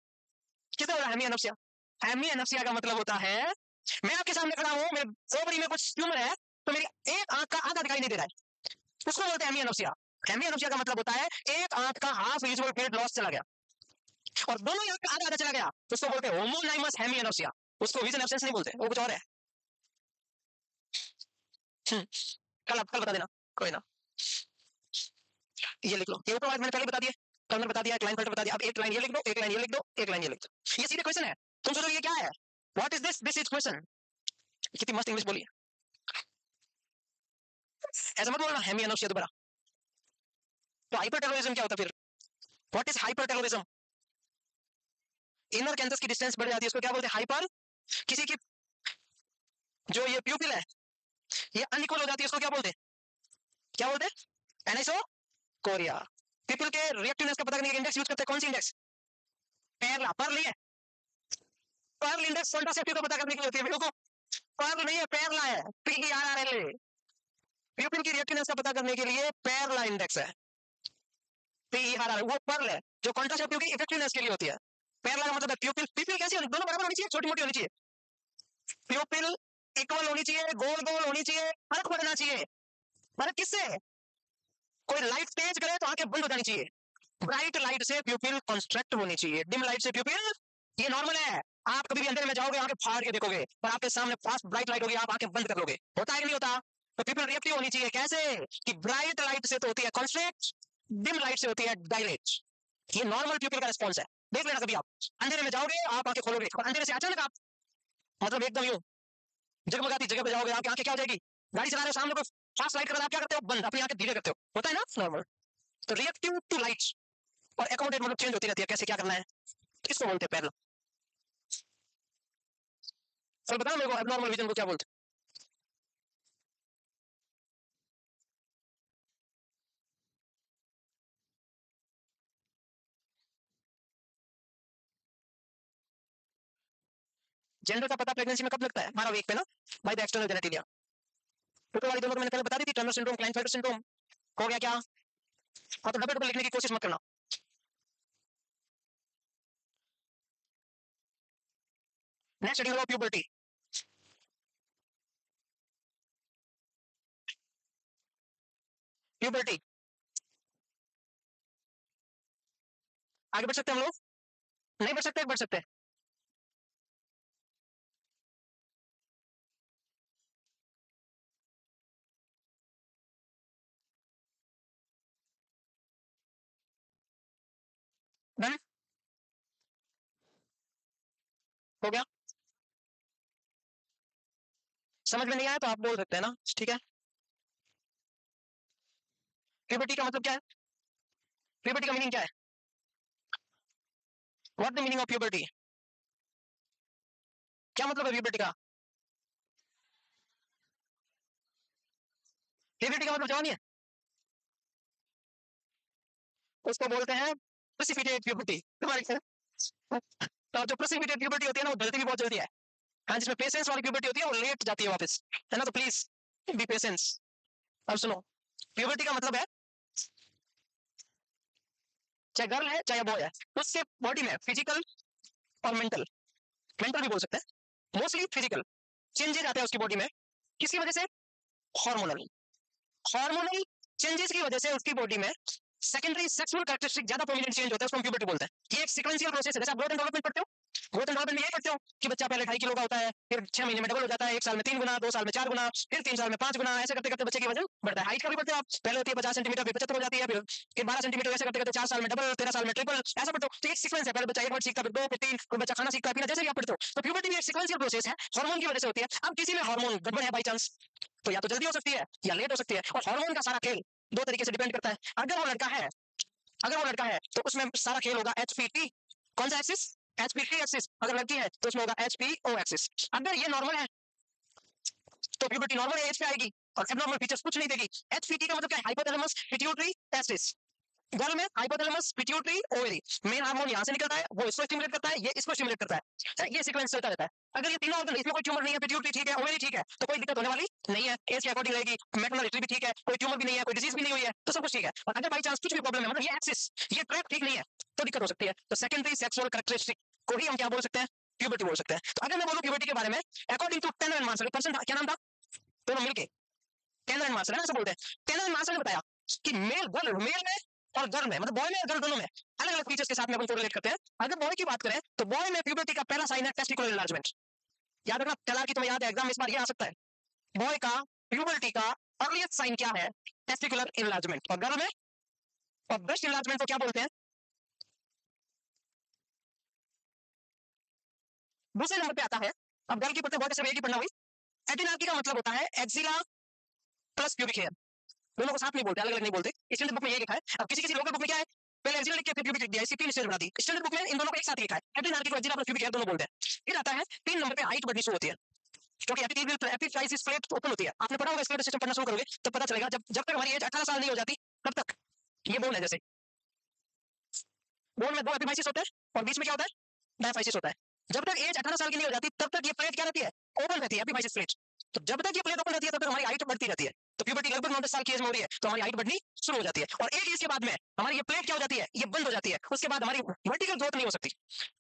किसने बोला हेमी एनोप्सिया? हेमी एनोप्सिया का मतलब होता है, मैं आपके सामने खड़ा हूं, मेरे ओवरी में कुछ ट्यूमर है तो मेरी एक आंख का आधा दिखाई नहीं दे रहा है, उसको बोलते हैं हेमी एनोप्सिया। हेमी एनोप्सिया का मतलब होता है एक आंख का हाफ विजुअल फील्ड लॉस चला गया और दोनों आंख का आधा आधा चला गया, तो उसको बोलते हैं होमोनाइमस हेमी एनोप्सिया। उसको विजन एब्सेंस नहीं बोलते, वो कुछ और है। कल बता देना, कोई ना। ये लिख लो, ये ऊपर मैंने पहले बता दिया, टर्नर बता दिया, क्लाइंफेल्टर बता दिया। अब एक लाइन ये लिख दो, एक लाइन ये लिख दो, एक लाइन ये लिख दो। ये सीधे क्वेश्चन है, तुम सोचो ये क्या है? What is this? This is question. कितनी मस्त इंग्लिश बोली, ऐसा मत बोलना हेमी एनोप्सिया दोबारा। तो हाइपर टेररिज्म क्या होता है फिर? What is hyper terrorism? Inner Kansas की डिस्टेंस बढ़ जाती है, उसको क्या बोलते हैं? हाइपर। किसी की जो ये प्यूपिल है ये अनइक्वल हो जाती है, उसको क्या बोलते हैं? क्या बोलते हैं? एनिसो कोरिया। पीपल के रिएक्टिवनेस का पता करने के इंडेक्स यूज करते हैं, कौन सी इंडेक्स? पेरला, पर्ल नहीं है, पर्ल इंडेक्स कॉन्ट्रासेप्टिव का पता करने के लिए होती है, देखो पर्ल नहीं है, पेरला है, PERRLA। प्यूपिल की रिएक्टिवनेस का पता करने के लिए पेरला इंडेक्स है, PERRLA, वो पर्ल है जो कॉन्ट्रासेप्टिव की इफेक्टिवनेस के लिए होती है। पेरला का मतलब है प्यूपिल। पीपल कैसी होनी, दोनों बराबर होनी चाहिए, छोटी मोटी होनी चाहिए। प्यूपिल इक्वल होनी चाहिए, गोल गोल होनी चाहिए, फर्क पड़ना चाहिए। फर्क किससे? कोई लाइट तेज करे तो आंखें बंद हो जानी चाहिए। ब्राइट लाइट से प्यूपिल कंस्ट्रक्ट होनी चाहिए, डिम लाइट से प्यूपिल, ये नॉर्मल है। आप कभी भी अंधेरे में जाओगे आंखें फाड़ के देखोगे, पर आपके सामने फास्ट ब्राइट लाइट होगी, आप आंखें बंद कर लोगे, होता है कि नहीं होता? तो प्यूपिल रिएक्टिव होनी चाहिए, कैसे? कि ब्राइट लाइट से तो होती है कंस्ट्रक्ट, डिम लाइट से होती है डायलेट। ये नॉर्मल प्यूपिल का रिस्पॉन्स है। देख लेना, कभी आप अंधेरे में जाओगे आप आंखें खोलोगे और अंधेरे से अचानक आप मतलब एकदम यूं जगमगाती जगह पे जाओगे, आपकी आंखें क्या हो जाएगी? गाड़ी चला रहे हो, सामने को फास्ट लाइट कर रहा है, आप क्या करते हो? बंद, अपनी आंखें धीरे करते हो, होता है ना नॉर्मल। तो रिएक्टिव टू लाइट और अकोमोडेट मतलब चेंज होती रहती है, कैसे क्या करना है, किसको बोलते हैं? पैरल। सर बताओ मेरे को, एबनॉर्मल विजन को क्या बोलते हैं? जेंडर का पता प्रेगनेंसी में कब लगता है? 12 वीक पे ना, बाय द एक्सटर्नल जेनेटिलिया। ऊपर वाली दोनों को मैंने पहले बता दी थी, टर्नर सिंड्रोम, क्लाइंफेल्टर सिंड्रोम। हो गया क्या? हाँ, तो डबल डबल लिखने की कोशिश मत करना। नेक्स्ट हेडिंग लो, प्यूबर्टी। प्यूबर्टी, आगे बढ़ सकते हैं हम लोग? नहीं बढ़ सकते, बढ़ सकते हैं। डन, हो गया। समझ में नहीं आया तो आप बोल सकते हैं ना, ठीक है। प्यूबर्टी का मतलब क्या है? प्यूबर्टी का मीनिंग क्या है? What the meaning of puberty? क्या मतलब है प्यूबर्टी का? प्यूबर्टी का मतलब जवानी है, उसको बोलते हैं प्रेसिपिटेट प्यूबर्टी तुम्हारी। तो जो प्रेसिपिटेट प्यूबर्टी होती है ना वो ढलती भी बहुत जल्दी है। हाँ, जिसमें पेशेंस वाली प्यूबर्टी होती है वो लेट जाती है वापस, है ना। तो प्लीज बी पेशेंस। अब सुनो, प्यूबर्टी का मतलब है चाहे गर्ल है चाहे बॉय है, उसके बॉडी में फिजिकल और मेंटल, मेंटल भी बोल सकते हैं, मोस्टली फिजिकल चेंजेस आते हैं उसकी बॉडी में। किसकी वजह से? हार्मोनल, हार्मोनल चेंजेस की वजह से उसकी बॉडी में सेकेंडरी सेक्सुअल कैरेक्टरिस्टिक ज्यादा प्रोमिनेंट चेंज होता है, उसको प्यूबर्टी बोलते हैं। ये एक सीक्वेंशियल प्रोसेस है, जैसे आप ग्रोथ एंड डेवलपमेंट पढ़ते हो, ग्रोथ एंड डेवलपमेंट में ये पढ़ते हो कि बच्चा पहले 2.5 किलो का होता है, फिर 6 महीने में डबल हो जाता है, 1 साल में 3 गुना, 2 साल में 4 गुना, फिर 3 साल में 5 गुना, ऐसे करते करते बच्चे की वजन बढ़ता है। हाइट का भी पढ़ते हो आप, पहले होती है 50 सेंटीमीटर, फिर 75 हो जाती है, फिर 12 सेंटीमीटर, ऐसे करते करते 4 साल में डबल, 13 साल में ट्रिपल, ऐसा पढ़ते हो। तो एक सीक्वेंस है, पहले बच्चा 1 वर्ड सीखता है, फिर 2, फिर 3, फिर बच्चा खाना सीखता है, फिर जैसे भी आप पढ़ते हो। तो प्यूबर्टी भी एक सीक्वेंशियल प्रोसेस है, हार्मोन की वजह से होती है। अब किसी में हार्मोन गड़बड़ है बाई चांस, तो या तो जल्दी हो सकती है या लेट हो सकती है। और हार्मोन का सारा खेल दो तरीके से डिपेंड करता है। अगर वो लड़का है, अगर वो लड़का है तो उसमें सारा खेल होगा HPT, कौन सा एक्सिस? HPT axis. अगर लड़की है तो उसमें होगा HPO एक्सिस। अगर ये नॉर्मल है तो प्यूबर्टी नॉर्मल एज पे आएगी और एबनॉर्मल फीचर्स कुछ नहीं देगी। HPT का मतलब क्या है? Hypothalamus pituitary testis. गर्ल में hypothalamus pituitary ovary, main hormone यहाँ से निकलता है, वो इसको स्टिमुलेट करता है, ये इसको स्टिमुलेट करता है, ये सीक्वेंस चलता रहता है। अगर ये तीनों ऑर्गन, इसमें कोई ट्यूमर नहीं है, पिट्यूटरी ठीक है, ओवरी ठीक है, तो कोई दिक्कत होने वाली नहीं है, एज के अकॉर्डिंग रहेगी, मैटरनल हिस्ट्री भी ठीक है, कोई ट्यूमर भी नहीं है, कोई डिजीज भी नहीं हुई है, तो सब कुछ ठीक है। और अगर बाई चांस कुछ भी प्रॉब्लम है, मतलब ये एक्सिस, ये ट्रैक ठीक नहीं है, तो दिक्कत हो सकती है। तो सेकेंडरी सेक्सुअल कैरेक्टरिस्टिक को ही हम क्या बोल सकते हैं? प्यूबर्टी बोल सकते हैं। तो अगर मैं बोलूं प्यूबर्टी के बारे में, according to Tanner and Marshall, person क्या नाम था दोनों मिलके? टेनर एंड मार्शल है ना, ऐसा बोलते हैं। टेनर एंड मार्शल ने बताया कि मेल गर्ल, मेल में और गर्ल में, मतलब बॉय में और गर्ल दोनों में अलग अलग फीचर्स के साथ में अपन कोरिलेट करते हैं। अगर बॉय की बात करें तो बॉय में प्यूबर्टी का पहला साइन है टेस्टिकुलर एनलार्जमेंट। याद रखना, तैयार की तुम्हें याद है, एग्जाम इस बार ये आ सकता है। बॉय का प्यूबर्टी का अर्लीस्ट साइन क्या है? Testicular enlargement. और गर्ल में, और ब्रेस्ट एनलार्जमेंट को क्या बोलते हैं? दूसरे नंबर पे आता है, अब गर्ल की पढ़ते बॉय के सिर्फ एक ही पढ़ना हुई, एटिनार्की का मतलब होता है एक्सिला प्लस प्यूबिक हेयर। दोनों को साथ में बोलते हैं, अलग अलग नहीं बोलते। स्टैंडर्ड बुक में ये लिखा है। अब किसी किसी लोकल बुक में क्या है, पहले एक्सिला लिख के फिर प्यूबिक लिख दिया, इसी 3 स्टेज बना दी। स्टैंडर्ड बुक में इन दोनों को एक साथ लिखा है, एटिनार्की को एक्सिला प्लस प्यूबिक हेयर दोनों बोलते हैं। फिर आता है 3 नंबर पे हाइट बढ़नी शुरू होती है, क्योंकि एपिफिस प्लेट ओपन होती है। आपने पढ़ा होगा, स्केलेटल सिस्टम पढ़ना शुरू करोगे तो पता चलेगा, जब जब तक हमारी एज 18 साल नहीं हो जाती तब तक, ये बोन है जैसे, बोन में 2 एपिफाइसिस होते हैं और बीच में क्या होता है? डायफाइसिस होता है। जब तक एज 18 साल की नहीं हो जाती तब तक ये प्लेट क्या रहती है? ओपन रहती है, एपिफाइसिस प्लेट। तो जब तक ये प्लेट ओपन रहती है तब तक हमारी हाइट बढ़ती रहती है। तो प्यूबर्टी लगभग 9-10 साल की एज में हो रही है तो हमारी हाइट बढ़नी शुरू हो जाती है, और एक एज के बाद में हमारी ये प्लेट क्या हो जाती है? ये बंद हो जाती है। उसके बाद हमारी वर्टिकल ग्रोथ नहीं हो सकती,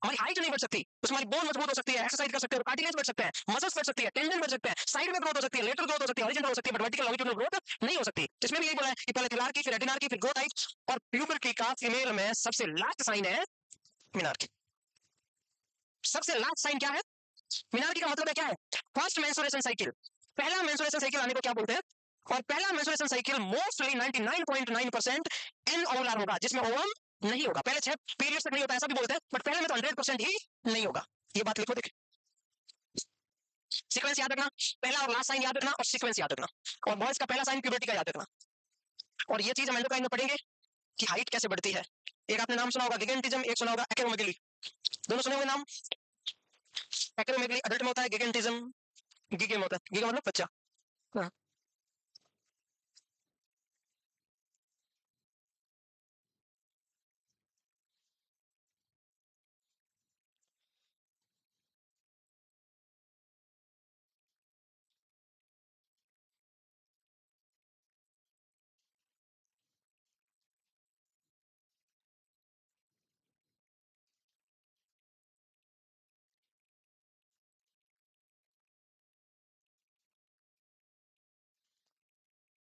हमारी हाइट नहीं बढ़ सकती, उसमें हमारी बोन मजबूत हो सकती है, एक्सरसाइज कर सकते हैं, कार्टिलेज बढ़ सकते हैं, मसल्स बढ़ सकती है, टेंडन बढ़ सकते हैं, साइड में ग्रोथ हो सकती है, लेटरल ग्रोथ हो सकती है, हॉरिजॉन्टल हो सकती है, बट वर्टिकल लॉन्जिट्यूडनल ग्रोथ नहीं हो सकती। इसमें भी यही बोला है कि पहले थिलार की, फिर रेटिनार की, फिर ग्रोथ हाइट। और प्यूबर्टी का फीमेल में सबसे लास्ट साइन है मिनार की। सबसे लास्ट साइन क्या है? मिनार्की का मतलब है क्या है? फर्स्ट मेंस्ट्रुएशन साइकिल, पहला मेंस्ट्रुएशन साइकिल आने को क्या बोलते हैं? और पहला मेंस्ट्रुएशन साइकिल मोस्टली 99.9% एन ओवुलर होगा, जिसमें ओवम नहीं होगा। पहले 6 पीरियड्स तक नहीं होता, ऐसा भी बोलते हैं, बट पहले में तो 100% ही नहीं होगा। ये बात लिखो, देख, सीक्वेंस याद रखना, पहला और लास्ट साइन याद रखना, और सीक्वेंस याद रखना, और बॉयज का पहला साइन प्यूबर्टी का याद रखना। और ये चीज हम एंडोक्राइन में पढ़ेंगे कि हाइट कैसे बढ़ती है। एक आपने नाम सुना होगा गिगेंटिज्म, एक सुना होगा एक्रोमेगली। दोनों सुने हुए नाम? एक्रोमेगली अडल्ट में होता है, गिगेंटिज्म गीगे में होता है, गीगा मतलब बच्चा। हाँ।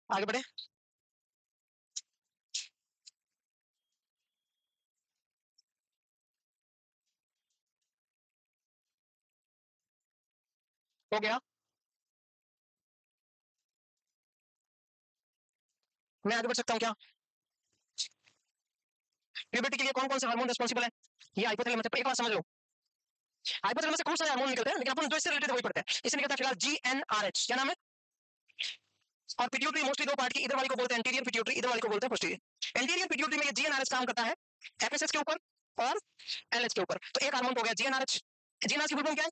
आगे बढ़े। हो गया। मैं आगे बढ़ सकता हूँ क्या? प्यूबर्टी के लिए कौन कौन से हार्मोन रिस्पॉन्सिबल है? ये हाइपोथैलेमस है, एक बात समझ लो, हाइपोथैलेमस से कौन सा हार्मोन निकलते हैं, लेकिन अपन जो इससे रिलेटेड वही पढ़ते हैं। इससे निकलता है फिलहाल GnRH, क्या नाम है? और पिट्यूटरी मोस्टली दो पार्ट की, इधर वाली को बोलते हैं एंटीरियर पिट्यूटरी, इधर वाली को बोलते हैं पोस्टीरियर। एंटीरियर पिट्यूटरी में ये GnRH काम करता है FSH के ऊपर और LH के ऊपर। तो एक हार्मोन हो गया GnRH। GnRH की फुल फॉर्म क्या है?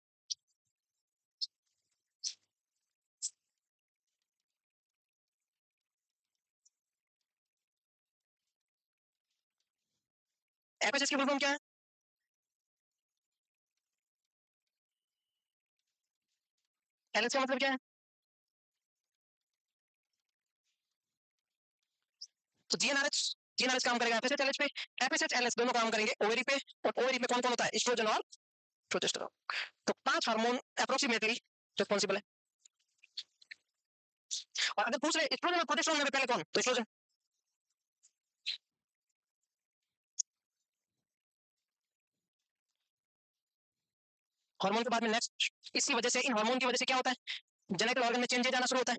एफएसएच की फुल फॉर्म क्या है? एलएच का मतलब क्या है? तो जीएनआरएच काम करेगा एफएसएच एलएच पे, एफएसएच एलएच दोनों काम करेंगे ओवरी पे, और ओवरी में कौन कौन होता है? एस्ट्रोजन और प्रोजेस्टेरॉन। तो 5 हार्मोन अप्रोक्सीमेटली रिस्पॉन्सिबल है। और अगर पूछ रहे एस्ट्रोजन और प्रोजेस्टेरॉन में पहले कौन, तो एस्ट्रोजन। हार्मोन के बाद में नेक्स्ट, इसी वजह से, इन हार्मोन की वजह से क्या होता है? जेनेटिक ऑर्गन में चेंजेस आना शुरू होता है।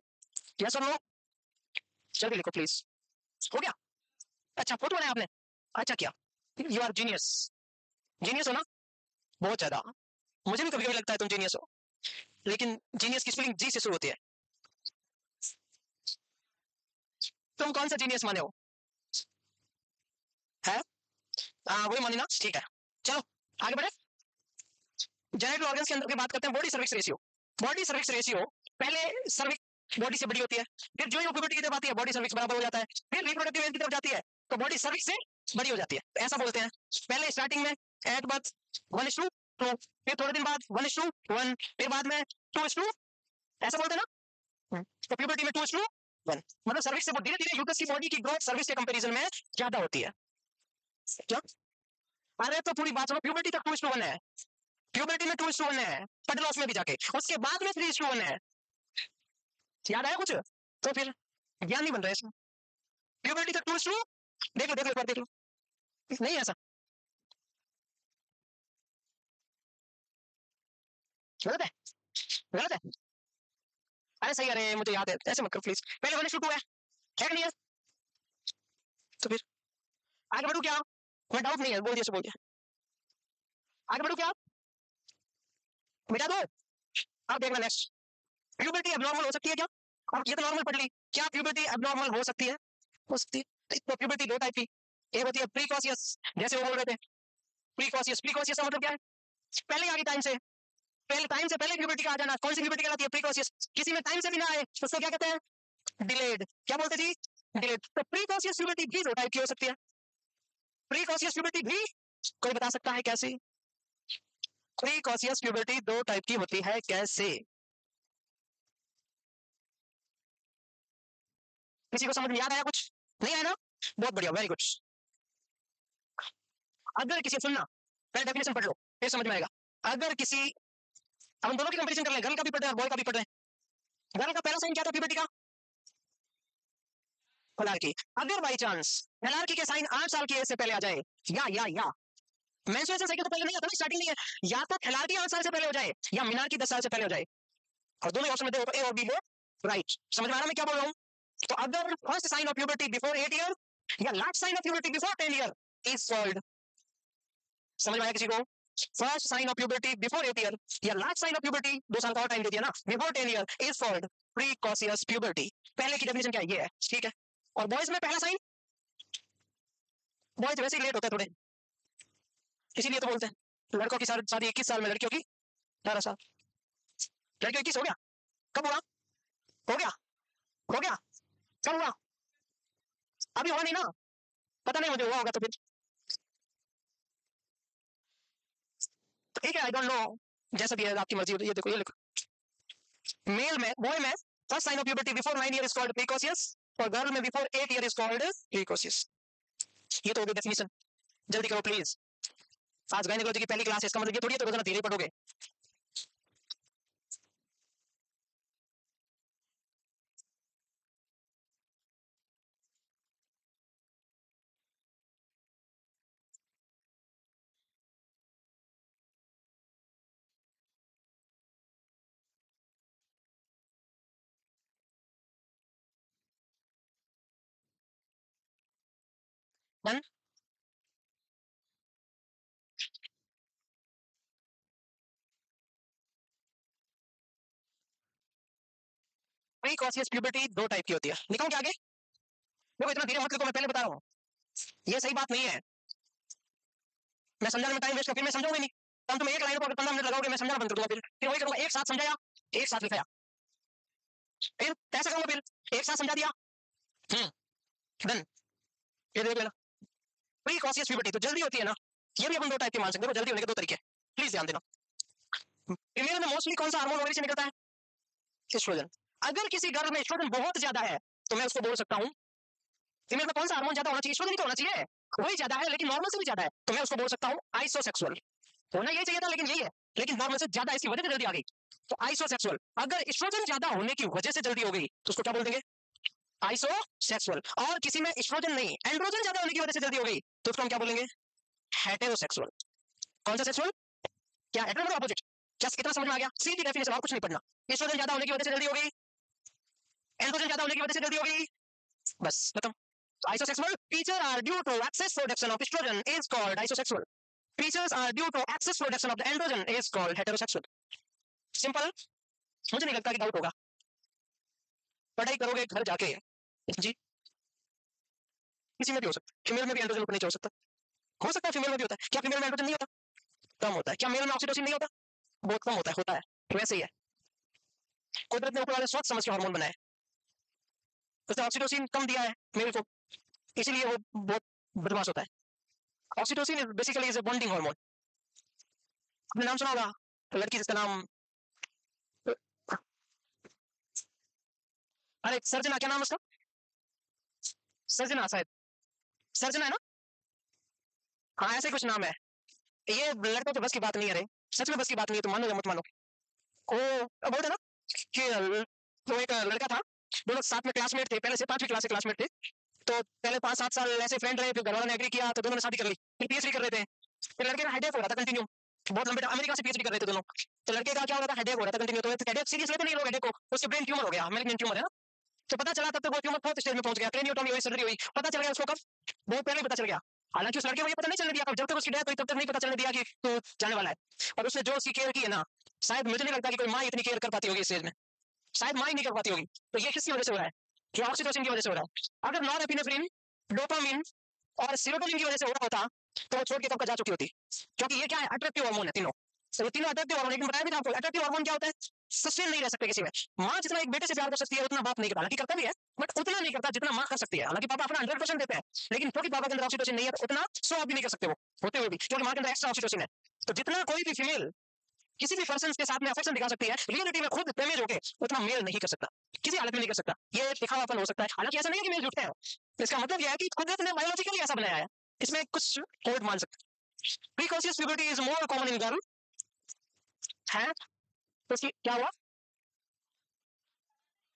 यस और नो? जल्दी लिखो प्लीज। हो गया? अच्छा फोटो बनाया आपने, अच्छा किया। यू आर जीनियस, जीनियस हो ना? बहुत ज्यादा। मुझे भी कभी कभी लगता है तुम जीनियस हो, लेकिन जीनियस की स्पेलिंग जी से शुरू होती है। तुम कौन सा जीनियस माने हो? है? वही मानी ना, ठीक है। चलो आगे बढ़े। जेनेटिक ऑर्गन्स के अंदर की बात करते हैं, body cervix ratio. Body cervix ratio, पहले सर्विक्स बॉडी से बड़ी होती है, फिर जो ही वो प्यूबर्टी की तरफ आती है बॉडी सर्विक्स बराबर हो जाता है, फिर रिप्रोडक्टिव एज की तरफ जाती है तो बॉडी सर्विक्स से बड़ी हो जाती है। ऐसा बोलते हैं। पहले स्टार्टिंग में एट बर्थ 1:2, फिर थोड़े दिन बाद 1:1, फिर बाद में 2:, ऐसा बोलते हैं ना। तो प्यूबर्टी में 2:1, मतलब सर्विक्स से धीरे धीरे यूट्रस की बॉडी की ग्रोथ सर्विक्स के कंपैरिजन में ज्यादा होती है। क्या? अरे तो पूरी बात सुनो, प्यूबर्टी तक 2:1 है, प्यूबर्टी में 2:1 है, पटलॉस में भी जाके, उसके बाद में 3:1 है। याद आया कुछ? तो फिर ज्ञान नहीं बन रहा है इसमें। प्यूबर्टी तक 2:, देख लो देख लो एक बार देख लो, नहीं ऐसा गलत है, गलत है। अरे सही, अरे मुझे याद है, ऐसे मत करो प्लीज। पहले 1:2 है कि नहीं है? तो फिर आगे बढ़ू क्या? मैं डाउट नहीं है, बोल दिया सो बोल दिया। आगे बढ़ू क्या? मिटा दो। अब देखना नेक्स्ट, प्यूबर्टी एब्नॉर्मल हो सकती है क्या? अब ये तो नॉर्मल पढ़ ली, क्या प्यूबर्टी एब्नॉर्मल हो सकती है? हो सकती है। तो प्यूबर्टी दो टाइप की, एक होती है प्रीकॉशियस, जैसे वो बोल रहे थे प्रीकॉशियस। प्रीकॉशियस का मतलब क्या है? पहले आ गई टाइम से, पहले टाइम से पहले प्यूबर्टी का आ जाना। कौन सी प्यूबर्टी कहलाती है? प्रीकॉशियस। किसी में टाइम से भी ना आए तो उसको क्या कहते हैं? डिलेड। क्या बोलते जी? डिलेड। तो प्रीकॉशियस प्यूबर्टी भी दो टाइप की हो सकती है। प्रीकॉशियस प्यूबर्टी भी कोई बता सकता है कैसे? प्रीकॉशियस प्यूबर्टी दो टाइप की होती है, कैसे? किसी को समझ में याद आया कुछ? नहीं आया ना? बहुत बढ़िया, वेरी गुड। अगर किसी, सुनना, पहले डेफिनेशन पढ़ लो फिर समझ में आएगा। अगर किसी, अब हम दोनों की कंपटीशन कर ले, गर्ल का भी पढ़ रहे हैं और बॉय का भी पढ़ रहे हैं। गर्ल का पहला साइन क्या था प्यूबर्टी का? फलार्की। अगर बाई चांस फलार्की के साइन 8 साल की एज से पहले आ जाए, या मेंस्ट्रुएशन साइकिल तो पहले नहीं आता ना, स्टार्टिंग नहीं है, या तो फलार्की 8 साल से पहले हो जाए या मीनार्की 10 साल से पहले हो जाए, और दोनों ऑप्शन में देखो, ए और बी बोथ राइट। समझ में आ रहा मैं क्या बोल रहा हूँ? तो अगर first sign of puberty before 8 year या last sign of puberty before 10 year is called, समझ में आया किसी को? First sign of puberty before 8 year या लास्ट साइन ऑफ प्यूबर्टी, 2 साल का और टाइम दे दिया ना, before 10 year is called precocious puberty. पहले की डेफिनेशन क्या है? ये है, ठीक है। और बॉयज में पहला साइन, बॉयज वैसे ही लेट होता है थोड़े, इसीलिए तो बोलते हैं लड़कों की शादी 21 साल में, लड़कियों की 18 साल। लड़कियों 21 हो गया? कब हुआ? हो गया? हो गया? कब हुआ? अभी हुआ नहीं ना, पता नहीं मुझे, हुआ होगा तो फिर ठीक है, आई डोंट नो, जैसा भी है आपकी मर्जी। ये देखो, ये लिखो, मेल में, बॉय में first sign of puberty before 9 year is called precocious, और गर्ल में before 8 year is called precocious. ये तो हो गई डेफिनेशन। जल्दी करो प्लीज, आज गायनेकोलॉजी की पहली क्लास है, इसका मतलब ये थोड़ी है तो रोजाना धीरे पढ़ोगे। डन। प्रीकॉशियस प्यूबर्टी दो टाइप की होती है, लिखाऊं क्या आगे? देखो इतना धीरे मत लिखो, मैं पहले बता रहा हूँ, ये सही बात नहीं है। मैं समझाने में टाइम वेस्ट कर, फिर मैं समझाऊंगी नहीं। हम तुम एक लाइन पर 15 मिनट लगाओगे, मैं समझाना बंद कर दूंगा, फिर वही करूंगा, एक साथ समझाया, एक साथ लिखाया, फिर कैसे करूंगा? फिर एक साथ समझा दिया, डन, ये देख लेना। प्रीकॉशियस प्यूबर्टी तो जल्दी होती है ना, ये भी अपन दो टाइप के मान सकते हैं, जल्दी होने के दो तरीके, प्लीज ध्यान देना। फीमेल में मोस्टली कौन सा हार्मोन ओवरी से निकलता है? एस्ट्रोजन। अगर किसी गर्ल में एस्ट्रोजन बहुत ज्यादा है तो मैं उसको बोल सकता हूँ, फीमेल में कौन सा हार्मोन ज्यादा होना चाहिए? एस्ट्रोजन ही तो होना चाहिए, वही ज्यादा है लेकिन नॉर्मल से भी ज्यादा है, तो मैं उसको बोल सकता हूँ आइसोसेक्सुअल। होना यही चाहिए था लेकिन यही है, लेकिन नॉर्मल से ज्यादा इसकी वजह से जल्दी आ गई, तो आइसोसेक्सुअल। अगर एस्ट्रोजन ज्यादा होने की वजह से जल्दी हो गई तो उसको क्या बोल देंगे? आइसोसेक्सुअल। और किसी में एस्ट्रोजन नहीं, एंड्रोजन ज्यादा होने की वजह से जल्दी हो गई तो उसको हम क्या बोलेंगे? हेटेरोसेक्सुअल। कौन सा सेक्सुअल? क्या हेटेरो मतलब अपोजिट? क्या कितना समझ में आ गया? सीधी डेफिनेशन, और कुछ नहीं पढ़ना। एस्ट्रोजन ज्यादा होने की वजह से जल्दी हो गई, एंड्रोजन ज्यादा होने की वजह से जल्दी हो गई, बस खत्म। Isosexual features are due to excess production of estrogen is called isosexual. Features are due to excess production of the androgen is called heterosexual. Simple, मुझे नहीं लगता कि डाउट होगा, पढ़ाई करोगे घर जाके जी। किसी में भी हो सकता है, फीमेल में भी एंड्रोजन नहीं हो सकता, हो सकता है फीमेल में भी होता है। क्या फीमेल में एंड्रोजन नहीं होता? कम होता है। क्या मेल में ऑक्सीटोसिन नहीं होता? बहुत कम होता है वैसे ही है। कुदरत ने ऊपर वाले सोच समझ के हार्मोन बनाए, उसने ऑक्सीटोसिन कम दिया है मेल को, इसीलिए वो बहुत बदमाश होता है। Oxytocin is basically is a bonding hormone. आपने नाम सुना होगा लड़की जिसका नाम, अरे सर्जना, क्या नाम है उसका? सर्जना शायद, सर्जना है ना? हाँ ऐसे कुछ नाम है। ये लड़कों के बस की बात नहीं है रे, सच में बस की बात नहीं है, तो मानो या मत मानो। ओ बोलते ना कि तो एक लड़का था, दोनों साथ में क्लासमेट थे, पहले से 5वीं क्लास से क्लासमेट थे, तो पहले 5-7 साल ऐसे फ्रेंड रहे, फिर घर वालों ने एग्री किया तो दोनों ने शादी कर ली, फिर पीएचडी कर रहे थे। फिर लड़के का हेडेक हो रहा था कंटिन्यू, बहुत लंबे टाइम अमेरिका से पीएचडी कर रहे थे दोनों, तो लड़के का क्या हो रहा था, हेडेक हो रहा था कंटिन्यू, तो हेडेक सीरियस लेते नहीं लोग हेडेक को, उसके ब्रेन ट्यूमर हो गया, मैलिग्नेंट ट्यूमर है ना। तो पता चला तब तक वो ट्यूमर फोर्थ स्टेज में पहुंच गया, क्रेनियोटॉमी हुई, सर्जरी हुई, पता चल गया उसको कब? बहुत पहले पता चल गया। हालांकि उस लड़के को ये पता नहीं चलने दिया, जब तक उसकी डेथ हुई तब तक नहीं पता चलने दिया कि तू जाने वाला है। और उसने जो उसकी केयर की है ना, शायद मुझे नहीं लगता कि कोई माँ इतनी केयर कर पाती होगी इस स्टेज में, शायद माँ ही नहीं कर पाती होगी। तो ये किसकी वजह से हो रहा है? जो ऑक्सीटोसिन की वजह से हो रहा है। अगर नॉरएपिनेफ्रिन, डोपामिन और सेरोटोनिन की वजह से हो रहा होता तो वो छोड़ के कब का जा चुकी होती, क्योंकि ये क्या है, अट्रैक्टिव हार्मोन है तीनों। तो ये तीनों अट्रैक्टिव हार्मोन, लेकिन बताया भी था आपको अट्रैक्टिव हार्मोन क्या होता है? सस्टेन नहीं रह सकते किसी में। माँ जितना एक बेटे से प्यार कर सकती है उतना बाप नहीं करता, हालांकि करता भी है बट उतना नहीं करता जितना माँ कर सकती है। हालांकि पापा अपना 100% देते हैं, लेकिन क्योंकि पापा के अंदर ऑक्सीटोसिन नहीं है तो उतना शो ऑफ भी नहीं कर सकते वो, होते हुए भी, क्योंकि माँ के अंदर एक्स्ट्रा ऑक्सीटोसिन है। तो जितना कोई भी फीमेल किसी भी पर्सन के साथ में अफेक्शन दिखा सकती है, रियलिटी में खुद डैमेज होके उतना मेल नहीं कर सकता, किसी हालत में नहीं कर सकता। ये दिखावापन हो सकता है, हालांकि ऐसा नहीं है कि मेल झूठे हैं, इसका मतलब यह है कि कुदरत ने बायोलॉजिकली ऐसा बनाया है, इसमें कुछ फॉल्ट मान सकते हैं। Precocious puberty is more common in girl है, तो क्या हुआ?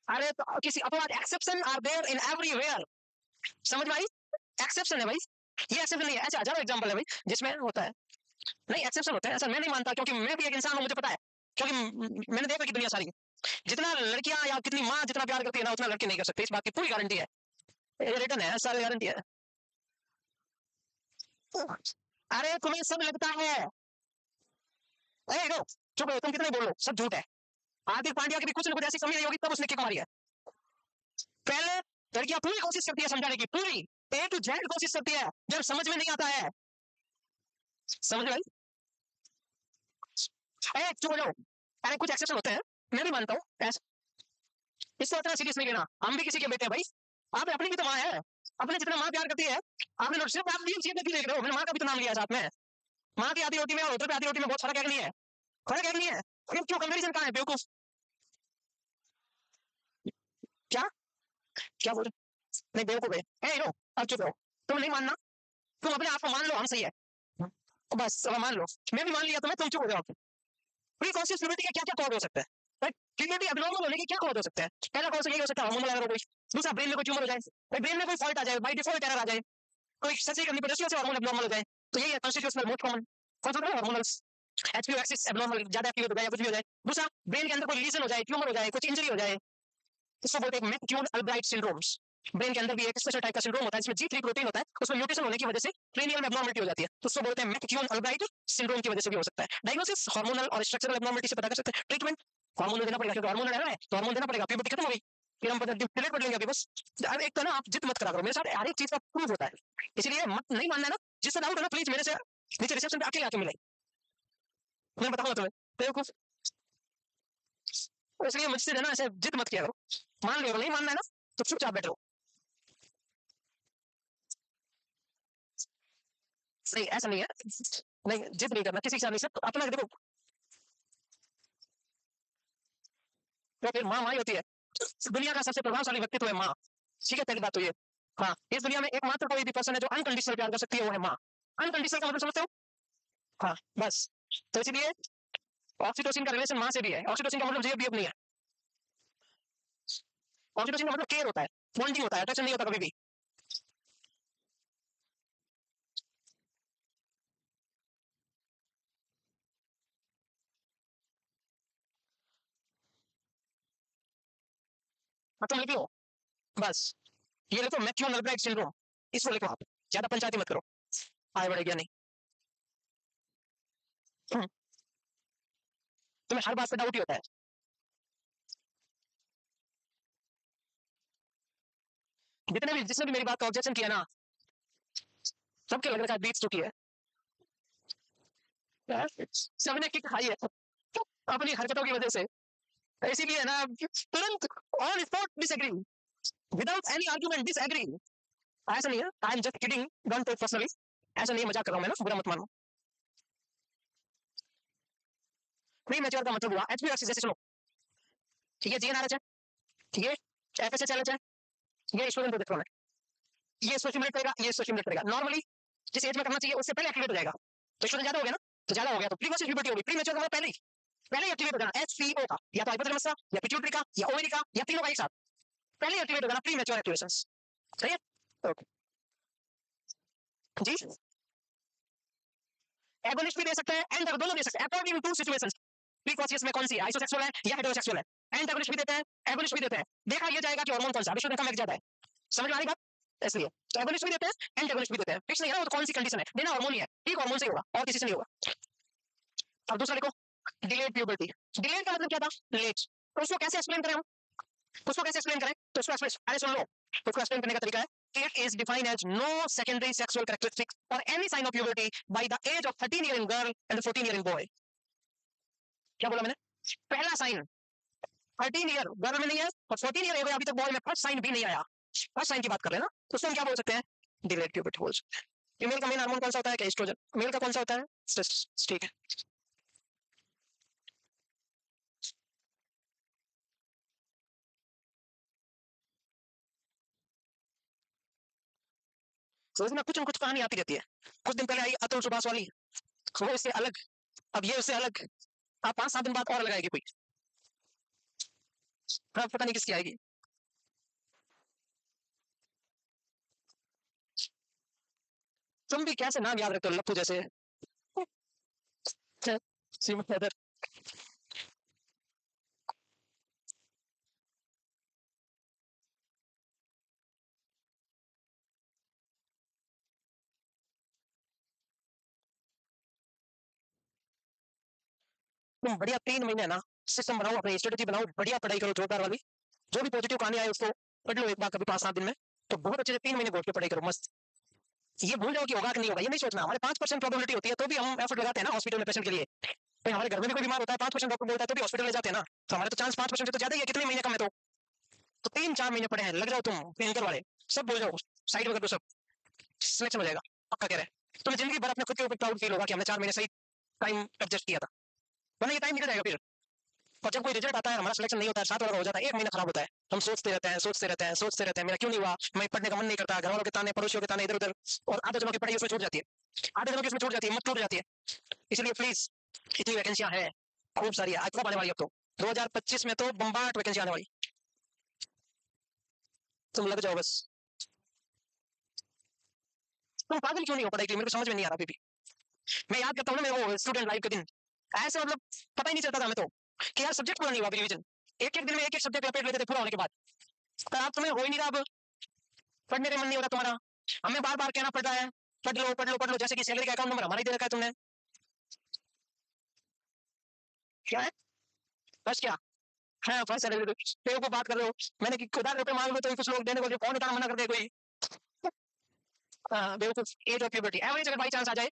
अरे तो किसी अपवाद, exception are there in everywhere, समझ में आई? एक्सेप्शन है भाई, ये एक्सेप्शन नहीं है, ऐसे हजारों एग्जांपल है भाई जिसमें होता है। नहीं एक्सेप्शन होता है, ऐसा मैं नहीं मानता, क्योंकि मैं भी एक इंसान हूं, मुझे पता है, क्योंकि मैंने देखा कि दुनिया सारी, जितना लड़कियां या कितनी माँ जितना प्यार करती है ना उतना लड़के नहीं कर सकते, इस बात की पूरी गारंटी है, ये रिटर्न है, सारी गारंटी है। अरे तुम्हें सब लगता है, नो चुप रहो, तुम कितने बोल लो, सब झूठ है। हार्दिक पांड्या की भी कुछ ना कुछ ऐसी कमी नहीं होगी तब उसने किक मारी है। पहले लड़कियां पूरी कोशिश करती है समझाने की, पूरी ए टू जेड कोशिश करती है, जब समझ में नहीं आता है, समझ में आई? चुप हो जाओ। अरे कुछ एक्सेप्शन होते हैं, मैं भी मानता हूँ, इसको इतना सीरियस नहीं लेना, हम भी किसी के बेटे हैं भाई, आप अपनी भी तो माँ है, अपने जितना माँ प्यार करती है, आपने सिर्फ आप भी देख रहे हो, मैंने माँ का भी तो नाम लिया साथ में। माँ की आधी रोटी में और उधर पे आधी रोटी में बहुत फर्क है कि नहीं है? फर्क है कि नहीं है? क्यों कंपेरिजन कहाँ है बेवकूफ? क्या क्या बोल रहे? नहीं बेवकूफ है, नो अब चुप रहो, तुम नहीं मानना, तुम अपने आप को मान लो हम सही है, बस अब मान लो, मैं भी मान लिया तो मैं, तुम चुप हो जाओ। प्रीकॉन्शियस प्यूबर्टी के क्या क्या कॉज हो सकते हैं? प्यूबर्टी एब्नॉर्मल होने के क्या कॉज हो सकते हैं? पहला कॉज यही हो सकता है हार्मोनल एरर हो गई, दूसरा ब्रेन में कोई ट्यूमर हो जाए, ब्रेन में कोई फॉल्ट आ जाए, बाय डिफॉल्ट एरर आ जाए, कोई सर्जरी करनी पड़े उसकी वजह से हार्मोन एब्नॉर्मल हो जाए, तो यही है कॉन्स्टिट्यूशनल मोस्ट कॉमन कॉज होता है हार्मोनल्स, एचपीओ एक्सिस एब्नॉर्मल ज्यादा एक्टिवेट हो जाए, कुछ भी हो जाए। दूसरा ब्रेन के अंदर कोई लीजन हो जाए, ट्यूमर हो जाए, कुछ इंजरी हो जाए, इसको बोलते हैं मैक्यूल अल्ब्राइट सिंड्रोम्स। ब्रेन के अंदर भी एक स्पेशल टाइप का सिंड्रोम होता है जिसमें जी3 प्रोटीन होता है, उसमें म्यूटेशन होने की वजह से क्रेनियल में एब्नॉर्मलिटी हो जाती है, तो उसको बोलते हैं मैक्यूल अल्ब्राइट सिंड्रोम की वजह से भी हो सकता है। डायग्नोसिस हार्मोनल और स्ट्रक्चरल एब्नॉर्मलिटी से पता कर सकते हैं। ट्रीटमेंट हार्मोन देना पड़ेगा, क्योंकि हार्मोन है तो हार्मोन देना पड़ेगा, प्यूबर्टी खत्म हो गई, फिर हम डिलीट कर लेंगे अभी बस। एक तो ना आप जिद मत करा करो मेरे साथ, हर एक चीज का प्रूफ होता है, इसलिए मत नहीं मानना ना, जिससे डाउट है ना प्लीज मेरे से नीचे रिसेप्शन पे अकेले आके मिले, मैं बताऊंगा तुम्हें बेवकूफ, इसलिए मुझसे ना ऐसे जिद मत किया करो, मान लो नहीं मानना है ना तो चुपचाप बैठो। नहीं ऐसा नहीं है, नहीं जिद नहीं करना किसी के साथ नहीं, सब अपना देखो। तो फिर माँ माँ ही होती है, दुनिया का सबसे प्रभावशाली व्यक्तित्व है माँ। ठीक है, पहली बात तो ये। हाँ, इस दुनिया में एकमात्र कोई भी पर्सन है जो अनकंडीशनल प्यार कर सकती है, वो है माँ। अनकंडीशनल का मतलब समझते हो? हाँ बस। तो इसीलिए ऑक्सीटोसिन का रिलेशन माँ से भी है। ऑक्सीटोसिन का मतलब जेब भी नहीं है। ऑक्सीटोसिन का मतलब केयर होता है, बॉन्डिंग होता है, अट्रैक्शन नहीं होता कभी भी। मतलब लिख लो बस, ये लिखो मैथ्यू नलब्रैक सिंड्रोम, इसको लिखो आप, ज्यादा पंचायती मत करो, आगे बढ़ेगा नहीं। तुम्हें हर बात पे डाउट ही होता है। जितने भी जिसने भी मेरी बात का ऑब्जेक्शन किया ना, सबके लग रहा है बीच चुकी है, सबने किक खाई है अपनी हरकतों की वजह से। इसीलिए ना तुरंत on spot disagree, without any argument disagree. ऐसा नहीं है, I am just kidding, don't take personally. ऐसा नहीं है, मजाक कर रहा हूं मैं ना, बुरा मत मानो। प्री मैच्योर का मतलब हुआ एचपीएक्स, जैसे सुनो, ठीक है, जीएनआरएच है, ठीक है, एफएसएचएलएच है, ये स्टूडेंट प्रोजेक्ट्रॉन है, ये स्टिमुलेट करेगा, ये स्टिमुलेट करेगा। नॉर्मली जिस एज में करना चाहिए उससे पहले एक्टिवेट हो जाएगा, तो स्टूडेंट ज्यादा हो गया ना, तो ज्यादा हो गया तो प्रीमेच्योर प्यूबर्टी होगी। प्रीमेच्योर का मतलब पहले ही एक्टिवेट हो जाना, एचपीओ का, या तो हाइपोथैलेमस का, या पिट्यूटरी का, या ओवेरी का, या तीनों का एक साथ पहले ही एक्टिवेट हो जाना, प्रीमेच्योर एक्टिवेशन। सही है, ओके जी। एगोनिस्ट भी दे सकते हैं, एंड दोनों दे सकते हैं अकॉर्डिंग टू सिचुएशंस। प्रीकॉशियस में कौन सी आइसोसेक्सुअल है या हेटेरोसेक्सुअल है, एंटागोनिस्ट भी देते हैं, एगोनिस्ट भी देते हैं। देखा यह जाएगा कि हार्मोन कौन सा अभी स्टूडेंट का लग जाता है, समझ में आ रही बात? इसलिए तो एगोनिस्ट भी देते हैं, एंटागोनिस्ट भी देते हैं, फिक्स नहीं है ना, वो तो कौन सी कंडीशन है, देना हार्मोन ही है, ठीक हार्मोन से ही होगा और किसी से नहीं होगा। अब दूसरा देखो, डिलेड प्यूबर्टी। डिलेड का मतलब क्या था, लेट। तो उसको कैसे एक्सप्लेन करें हम, उसको कैसे एक्सप्लेन करें, तो उसको एक्सप्लेन, अरे सुन लो, उसको एक्सप्लेन करने का तरीका है, it is defined as no secondary sexual characteristics or any sign of puberty by the age of 13 year in girl and the 14 year in boy। क्या बोला मैंने, पहला साइन 13 ईयर गर्ल में नहीं है और 14 ईयर अभी तक बॉय में फर्स्ट साइन भी नहीं आया, फर्स्ट साइन की बात कर रहे हैं ना, तो उसको हम क्या बोल सकते हैं, डिलेड प्यूबर्टी बोल सकते हैं। फीमेल का मेन हार्मोन कौन सा होता है, क्या एस्ट्रोजन, मेल का कौन सा होता है, ठीक है। सोचना कुछ न कुछ कहानी आती रहती है, कुछ दिन पहले आई अतुल सुभाष वाली, वो इससे अलग, अब ये उससे अलग, आप 5-7 दिन बाद और लगाएगी कोई, अब पता नहीं किसकी आएगी। तुम भी कैसे नाम याद रखते हो लप्पू जैसे, श्रीमती हैदर। तुम बढ़िया 3 महीने ना सिस्टम बनाओ, अपनी स्ट्रेटेजी बनाओ, बढ़िया पढ़ाई करो जोरदार वाली, जो भी पॉजिटिव कहानी आए उसको पढ़ लो एक बार कभी 5-7 दिन में, तो बहुत अच्छे से 3 महीने घोट के पढ़ाई करो मस्त। ये भूल जाओ कि होगा कि नहीं होगा, ये नहीं सोचना, हमारे 5% प्रोबेबिलिटी होती है तो भी हम एफर्ट लगाते हैं ना हॉस्पिटल में पेशेंट के लिए। तो हमारे घर में भी कोई बीमार होता है, 5% डॉक्टर बोलता है तो भी हॉस्पिटल ले जाते हैं ना, तो हमारे तो चांस 5% से तो ज्यादा ही है, कितने महीने कम है तो 3-4 महीने पड़े हैं, लग जाओ तुम भयंकर वाले, सब भूल जाओ, साइड में कर दो सब, सिलेक्शन हो जाएगा पक्का कह रहे हैं। तुम्हें जिंदगी भर अपने खुद के ऊपर प्राउड फील होगा कि हमने 4 महीने सही टाइम एडजस्ट किया था, वरना ये टाइम निकल जाएगा फिर। और जब कोई रिजल्ट आता है, हमारा सिलेक्शन नहीं होता है, 7 वाला हो जाता है, 1 महीना खराब होता है, हम सोचते रहते हैं, सोचते रहते हैं, सोचते रहते हैं, मेरा क्यों नहीं हुआ, मैं पढ़ने का मन नहीं करता, घर वालों के ताने, पड़ोसियों के ताने इधर उधर, और आधे जनों की पढ़ाई उसमें छूट जाती है, आधे जनों की उसमें छूट जाती है, मत छूट जाती है। इसलिए प्लीज, इतनी वैकेंसियां हैं, खूब सारी है, आज कब आने वाली, अब तो 2025 में तो बम्बाट वैकेंसी आने वाली, तुम लग जाओ बस। तुम पागल क्यों नहीं हो पढ़ाई के लिए, मेरे को समझ में नहीं आ रहा अभी भी। मैं याद करता हूँ ना मेरे वो स्टूडेंट लाइफ के दिन, ऐसे मतलब पता ही नहीं चलता था हमें तो कि यार सब्जेक्ट पूरा नहीं हुआ, रिवीजन एक एक दिन में एक एक सब्जेक्ट लपेट लेते थे पूरा होने के बाद, पर आप तुम्हें हो ही नहीं रहा, अब पढ़ने का मन नहीं हो रहा तुम्हारा, हमें बार बार कहना पड़ रहा है पढ़ लो पढ़ लो पढ़ लो, जैसे कि सैलरी का अकाउंट नंबर हमारा ही दे रखा है तुमने। क्या है, बस क्या, हाँ फर्स्ट सैलरी पे को बात कर रहे हो, मैंने कि खुदा रुपए मांग लो तो कुछ लोग देने को फोन उठाना मना कर दे कोई, बेवकूफ। एज ऑफ प्यूबर्टी एवरेज अगर बाई चांस आ जाए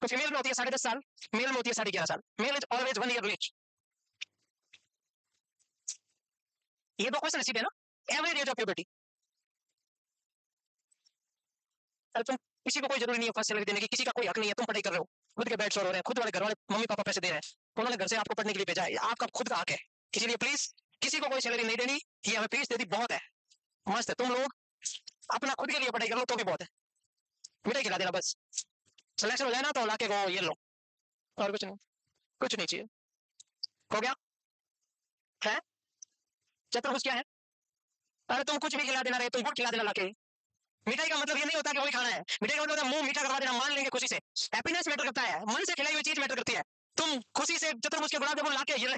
तो फीमेल में होती है 10.5 साल, मेल में होती है 11.5 साल, male is always 1 year late. ये दो क्वेश्चन सीधे ना, एवरेज एज ऑफ प्यूबर्टी। किसी को कोई जरूरी नहीं है फर्स्ट सैलरी देने की, किसी का कोई हक नहीं है। तुम पढ़ाई कर रहे हो, खुद के बेड शोर हो रहे हैं, खुद वाले घर वाले मम्मी पापा पैसे दे रहे हैं, उन्होंने घर से आपको पढ़ने के लिए भेजा है, आपका खुद का हक है। इसीलिए प्लीज किसी को कोई सैलरी नहीं देनी, ये हमें फीस दे दी बहुत है, मस्त है। तुम लोग अपना खुद के लिए पढ़ाई कर लो तो भी बहुत है, मिठाई खिला देना बस, सिलेक्शन हो जाए ना तो लाके को ये लो, और कुछ नहीं, कुछ नहीं चाहिए। हो गया है चतुर्भुज क्या है? अरे तुम कुछ भी खिला देना रहे, तुम गुड़ खिला देना लाके। मिठाई का मतलब ये नहीं होता कि वही खाना है, मिठाई का मतलब मुंह मीठा करवा देना, मान लेंगे खुशी से। हैप्पीनेस मैटर करता है, मन से खिलाई हुई चीज मैटर करती है। तुम खुशी से चतुर्भुज के गुलाब जामुन लाके ये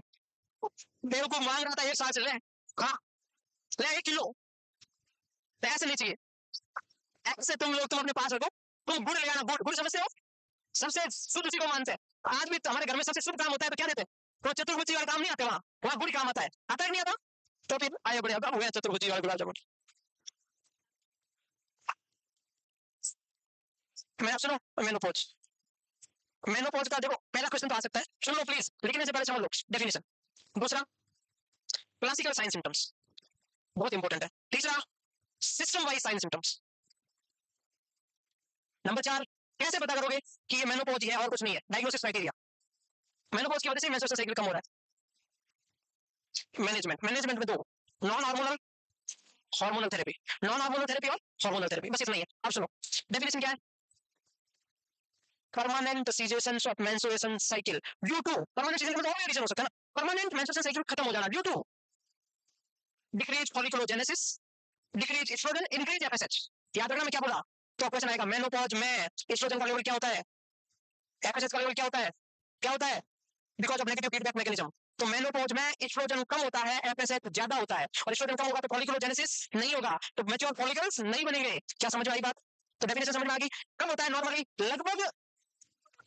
बेवकूफ मांग रहा था एक साल से, ले खा, ले 1 किलो, ऐसे नहीं चाहिए। ऐसे तुम लोग तुम अपने पास रखो, तुम गुड़ ले आना, गुड़ गुड़ समझते हो, सबसे शुद्ध उसी को मानते हैं। आज भी हमारे घर में सबसे शुभ काम होता है तो क्या देते हैं, तो चतुर्भुजी वाला काम नहीं आते, वहां वहां गुड़ काम आता है, आता है नहीं आता? तो फिर आए बड़े अब हुए चतुर्भुजी वाला गुलाब जामुन। मैं आप सुनो, मेनोपॉज, मेनोपॉज का देखो पहला क्वेश्चन तो आ सकता है, सुन लो प्लीज, लिखने से पहले समझ लो डेफिनेशन। दूसरा क्लासिकल साइन सिम्टम्स, बहुत इंपॉर्टेंट है। तीसरा system wise sign symptoms. Number 4 कैसे पता करोगे कि ये मेनोपॉज है और कुछ नहीं है, डायग्नोसिस क्राइटेरिया। मेनोपॉज की वजह से मेंस्ट्रुअल साइकिल कम हो रहा है। मैनेजमेंट, मैनेजमेंट में दो, non hormonal, hormonal therapy, non hormonal therapy और हार्मोनल थेरेपी, बस इतना ही है। अब सुनो डेफिनेशन क्या है, permanent cessation of menstruation cycle due to, permanent cessation मतलब और रीजन हो सकता है ना, परमानेंट मेंस्ट्रुएशन साइकिल खत्म हो जाना due to decrease folliculogenesis, decrease oestrogen, increase FSH. याद रखना मैं क्या बोला, तो क्वेश्चन आएगा मेनोपॉज में एस्ट्रोजन का लेवल क्या होता है, एफएसएच का लेवल क्या होता है, क्या होता है, because of negative feedback mechanism. तो मेनोपॉज में एस्ट्रोजन कम होता है, एफएसएच ज्यादा होता है, और एस्ट्रोजन कम होगा तो फॉलिकुलोजेनेसिस नहीं होगा, तो मैच्योर फॉलिकल्स नहीं बनेंगे। क्या समझ में आई बात? तो डेफिनेशन समझ में आ गई। कम होता है नॉर्मली लगभग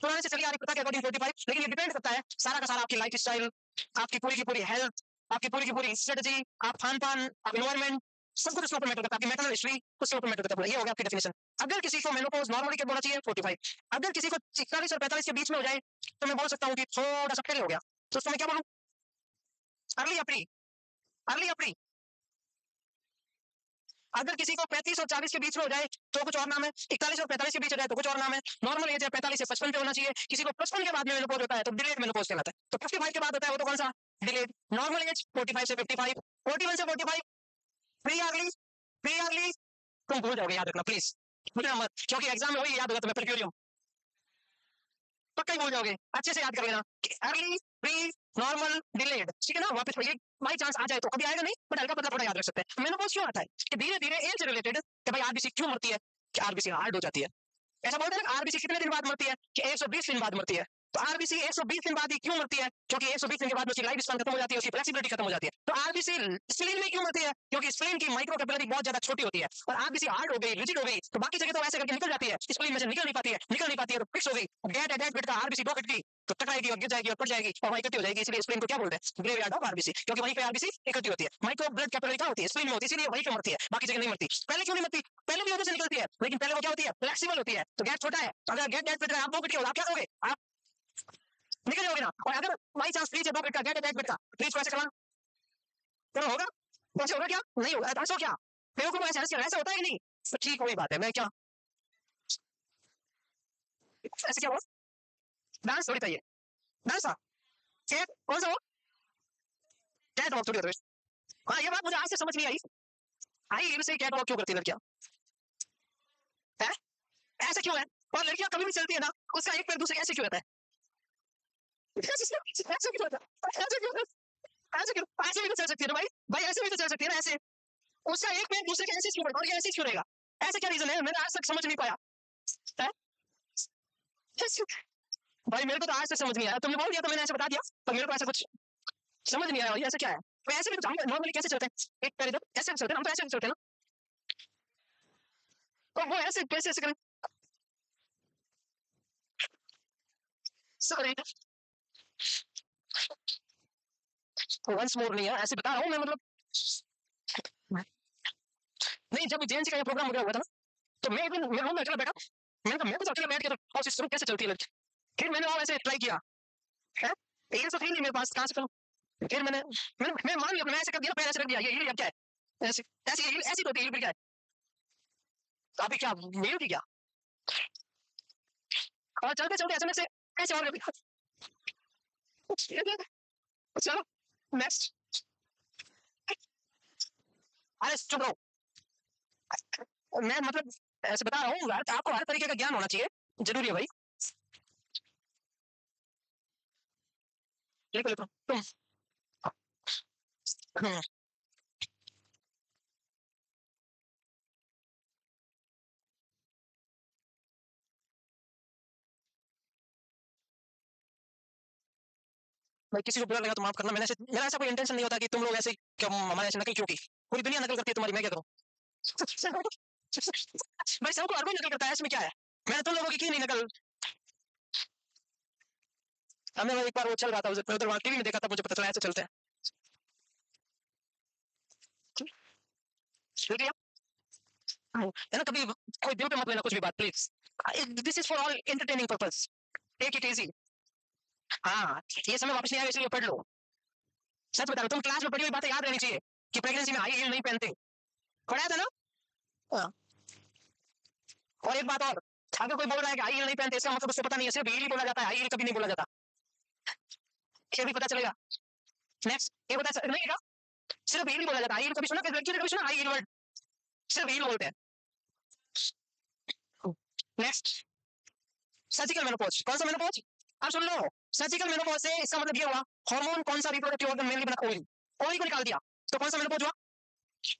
पुराने से चली आ रही प्रथा के अकॉर्डिंग 45, लेकिन ये डिपेंड करता है सारा का सारा आपकी लाइफ स्टाइल, आपकी पूरी की पूरी हेल्थ, आपकी पूरी की पूरी स्ट्रेटजी, आप खान पान, आप इन्वायरमेंट, सब कुछ उसके ऊपर मैटर करता है, आपकी मेटल हिस्ट्री उसके ऊपर मैटर करता है। ये हो गया आपकी डेफिनेशन। अगर किसी को मेनोपॉज नॉर्मली क्या होना चाहिए 45, अगर किसी को 41 और 45 के बीच में हो जाए तो मैं बोल सकता हूँ कि थोड़ा सा फेल हो गया, तो उसको मैं क्या बोलूँ, अर्ली अपनी, अर्ली अपनी। अगर किसी को 35 और 40 के बीच में हो जाए तो कुछ और नाम है, 41 और 45 के बीच हो जाए तो कुछ और नाम है। नॉर्मल एज है 45 से 55 पे होना चाहिए, किसी को 55 के बाद में मेनोपॉज होता है तो डिलेड मेनोपॉज कहलाता है। तो 55 के बाद होता है वो तो कौन सा, डिलेड। नॉर्मल एज 45 से 55, 41 से 45 प्री अर्ली, प्री अर्ली। तुम भूल जाओगे, याद रखना प्लीज, भूलना मत, क्योंकि एग्जाम में वही याद होगा तुम्हें, पर क्यों पक्का ही भूल जाओगे। अच्छे से याद कर लेना, अर्ली, प्री, नॉर्मल, डिलेड, ठीक है ना। वापस ये बाई चांस आ जाए तो कभी आएगा नहीं, बट हल्का पतला थोड़ा याद रख सकते हैं। मेनोपॉज क्यों आता है कि धीरे धीरे एज से रिलेटेड, कि भाई आरबीसी क्यों मरती है, कि आरबीसी हार्ड हो जाती है। ऐसा बोलते हैं आरबीसी कितने दिन बाद मरती है, कि 120 दिन बाद मरती है। तो आरबीसी 120 दिन बाद ही क्यों मरती है, क्योंकि 120 दिन के बाद उसकी लाइफ स्पैन खत्म हो जाती है, उसकी फ्लेक्सिबिलिटी खत्म हो जाती है। तो आरबीसी स्प्लीन में क्यों मरती है, क्योंकि स्प्लीन की माइक्रो कैपिलरी बहुत ज्यादा छोटी होती है, और आरबीसी हार्ड हो गई, रिजिड हो गई, तो बाकी जगह तो ऐसे करके निकल जाती है, स्प्लीन में से निकल नहीं पाती है, निकल नहीं पाती है तो फिक्स हो गई। डेट डेट बिट का आरबीसी 2 कट गई तो टकराएगी और गिर जाएगी और पड़ जाएगी और वहीं इकट्ठी हो जाएगी। इसलिए स्प्लीन को क्या बोलते हैं, ग्रेवयार्ड ऑफ आरबीसी, क्योंकि वहीं पे आरबीसी इकट्ठी होती है। माइक्रो ब्लड कैपिलरी कहाँ होती है, स्प्लीन में होती है, इसलिए वहीं पे मरती है, बाकी जगह नहीं मरती। पहले क्यों नहीं मरती, पहले भी वजह से निकलती है, लेकिन पहले वो क्या होती है, फ्लेक्सिबल होती है, तो गैप छोटा है। तो अगर गेट डेट बिट का आप 2 कट हो, आप क्या करोगे, आप निकल जाओगे ना। और अगर बाई चांस फ्रीज है 2 कट का, गेट डेट बिट का, फ्रीज को ऐसे करना, चलो होगा, ऐसे होगा क्या, नहीं होगा, डांस हो क्या, बेवकूफ ऐसे होता है कि नहीं। तो ठीक वही बात है, मैं क्या ऐसे क्या हुआ, डांस थोड़ी था ये, डांस था, कौन सा हो, कैट वॉक थोड़ी होता है। हाँ ये बात मुझे आज से समझ नहीं आई, आई इनसे कैट वॉक क्यों करती है लड़कियां, है ऐसे क्यों है, और लड़कियां कभी भी चलती है ना उसका एक पैर दूसरे ऐसे क्यों रहता है, ऐसे क्यों होता है, ऐसे क्यों, ऐसे क्यों, ऐसे भी तो चल सकती है ना भाई, भाई ऐसे भी तो चल सकती है ना, ऐसे उसका एक पैर दूसरे के ऐसे क्यों पड़ता है, और ये ऐसे क्यों रहेगा, ऐसे क्या रीजन है, मैंने आज तक समझ नहीं पाया है? भाई मेरे को तो आज तक समझ नहीं आया, तुमने बोल दिया तो मैंने ऐसे बता दिया, पर मेरे को ऐसा कुछ समझ नहीं आया ये ऐसे क्या है। तो ऐसे भी तो हम नॉर्मली कैसे चलते हैं, एक पैर इधर ऐसे चलते हैं, हम तो ऐसे चलते हैं ना, तो वो ऐसे कैसे ऐसे करें, सॉरी वंस मोर नहीं है, ऐसे बता रहा हूँ मैं, मतलब नहीं। जब जेएनसी का ये प्रोग्राम हो गया हुआ था ना, तो मैं एक दिन मेरे रूम में अकेला बैठा, मैंने कहा मैं तो अकेला बैठ के तो सिस्टम कैसे चलती है लड़की, फिर मैंने वो ऐसे ट्राई किया है, ये तो थी नहीं मेरे पास, कहाँ से करूँ, फिर मैं मान लिया, मैं ऐसे कर दिया, पैर ऐसे रख दिया, ये क्या है, ऐसी ऐसी ऐसी तो होती है, क्या है, तो अभी क्या मेल की क्या, और चलते चलते अचानक से ऐसे और चलो नेक्स्ट। अरे चुप रहो, मैं मतलब ऐसे बता रहा हूँ, आपको हर तरीके का ज्ञान होना चाहिए, जरूरी है भाई। लिखो लिखो तुम। भाई किसी को बुरा लगा तो माफ करना, मेरा ऐसा कोई इंटेंशन नहीं होता कि तुम लोग ऐसे क्यों हमारे ऐसे नकल क्यों की। पूरी दुनिया नकल करती है तुम्हारी, मैं क्या करूँ। भाई सबको हर कोई नकल करता है, इसमें क्या है। मैंने तुम लोगों की नहीं नकल। हमें एक बार वो चल रहा था उधर, वहां टीवी में देखा था, मुझे पता चला ऐसे चलते हैं। ठीक है ना, कभी कोई दिल पे मत लेना कुछ भी बात please. This is for all entertaining purpose, take it easy. हाँ ये समय वापस नहीं आएगा, इसलिए पढ़ लो। सच बता रहा हूँ, तुम क्लास में पढ़ी हुई बातें याद रहनी चाहिए कि प्रेगनेंसी में हाई हील नहीं पहनते, पढ़ाया था ना। हाँ। और एक बात और, अगर कोई बोल रहा है कि हाई हील नहीं पहनते, इसका मतलब उससे पता नहीं है, सिर्फ हील ही बोला जाता है, हाई हील कभी नहीं बोला जाता, ये भी पता चलेगा। नेक्स्ट ये पता नहीं, सिर्फ हील बोला जाता है, हील कभी सुना, किसी लड़की ने कभी सुना हाई हील वर्ड, सिर्फ हील बोलते हैं। नेक्स्ट सर्जिकल मेनोपॉज, कौन सा मेनोपॉज, आप सुन लो। सर्जिकल मेनोपॉज से इसका मतलब ये हुआ, हार्मोन कौन सा रिप्रोडक्टिव ऑर्गन मेनली बना, ओवरी, ओवरी को निकाल दिया, तो कौन सा मेनोपॉज हुआ,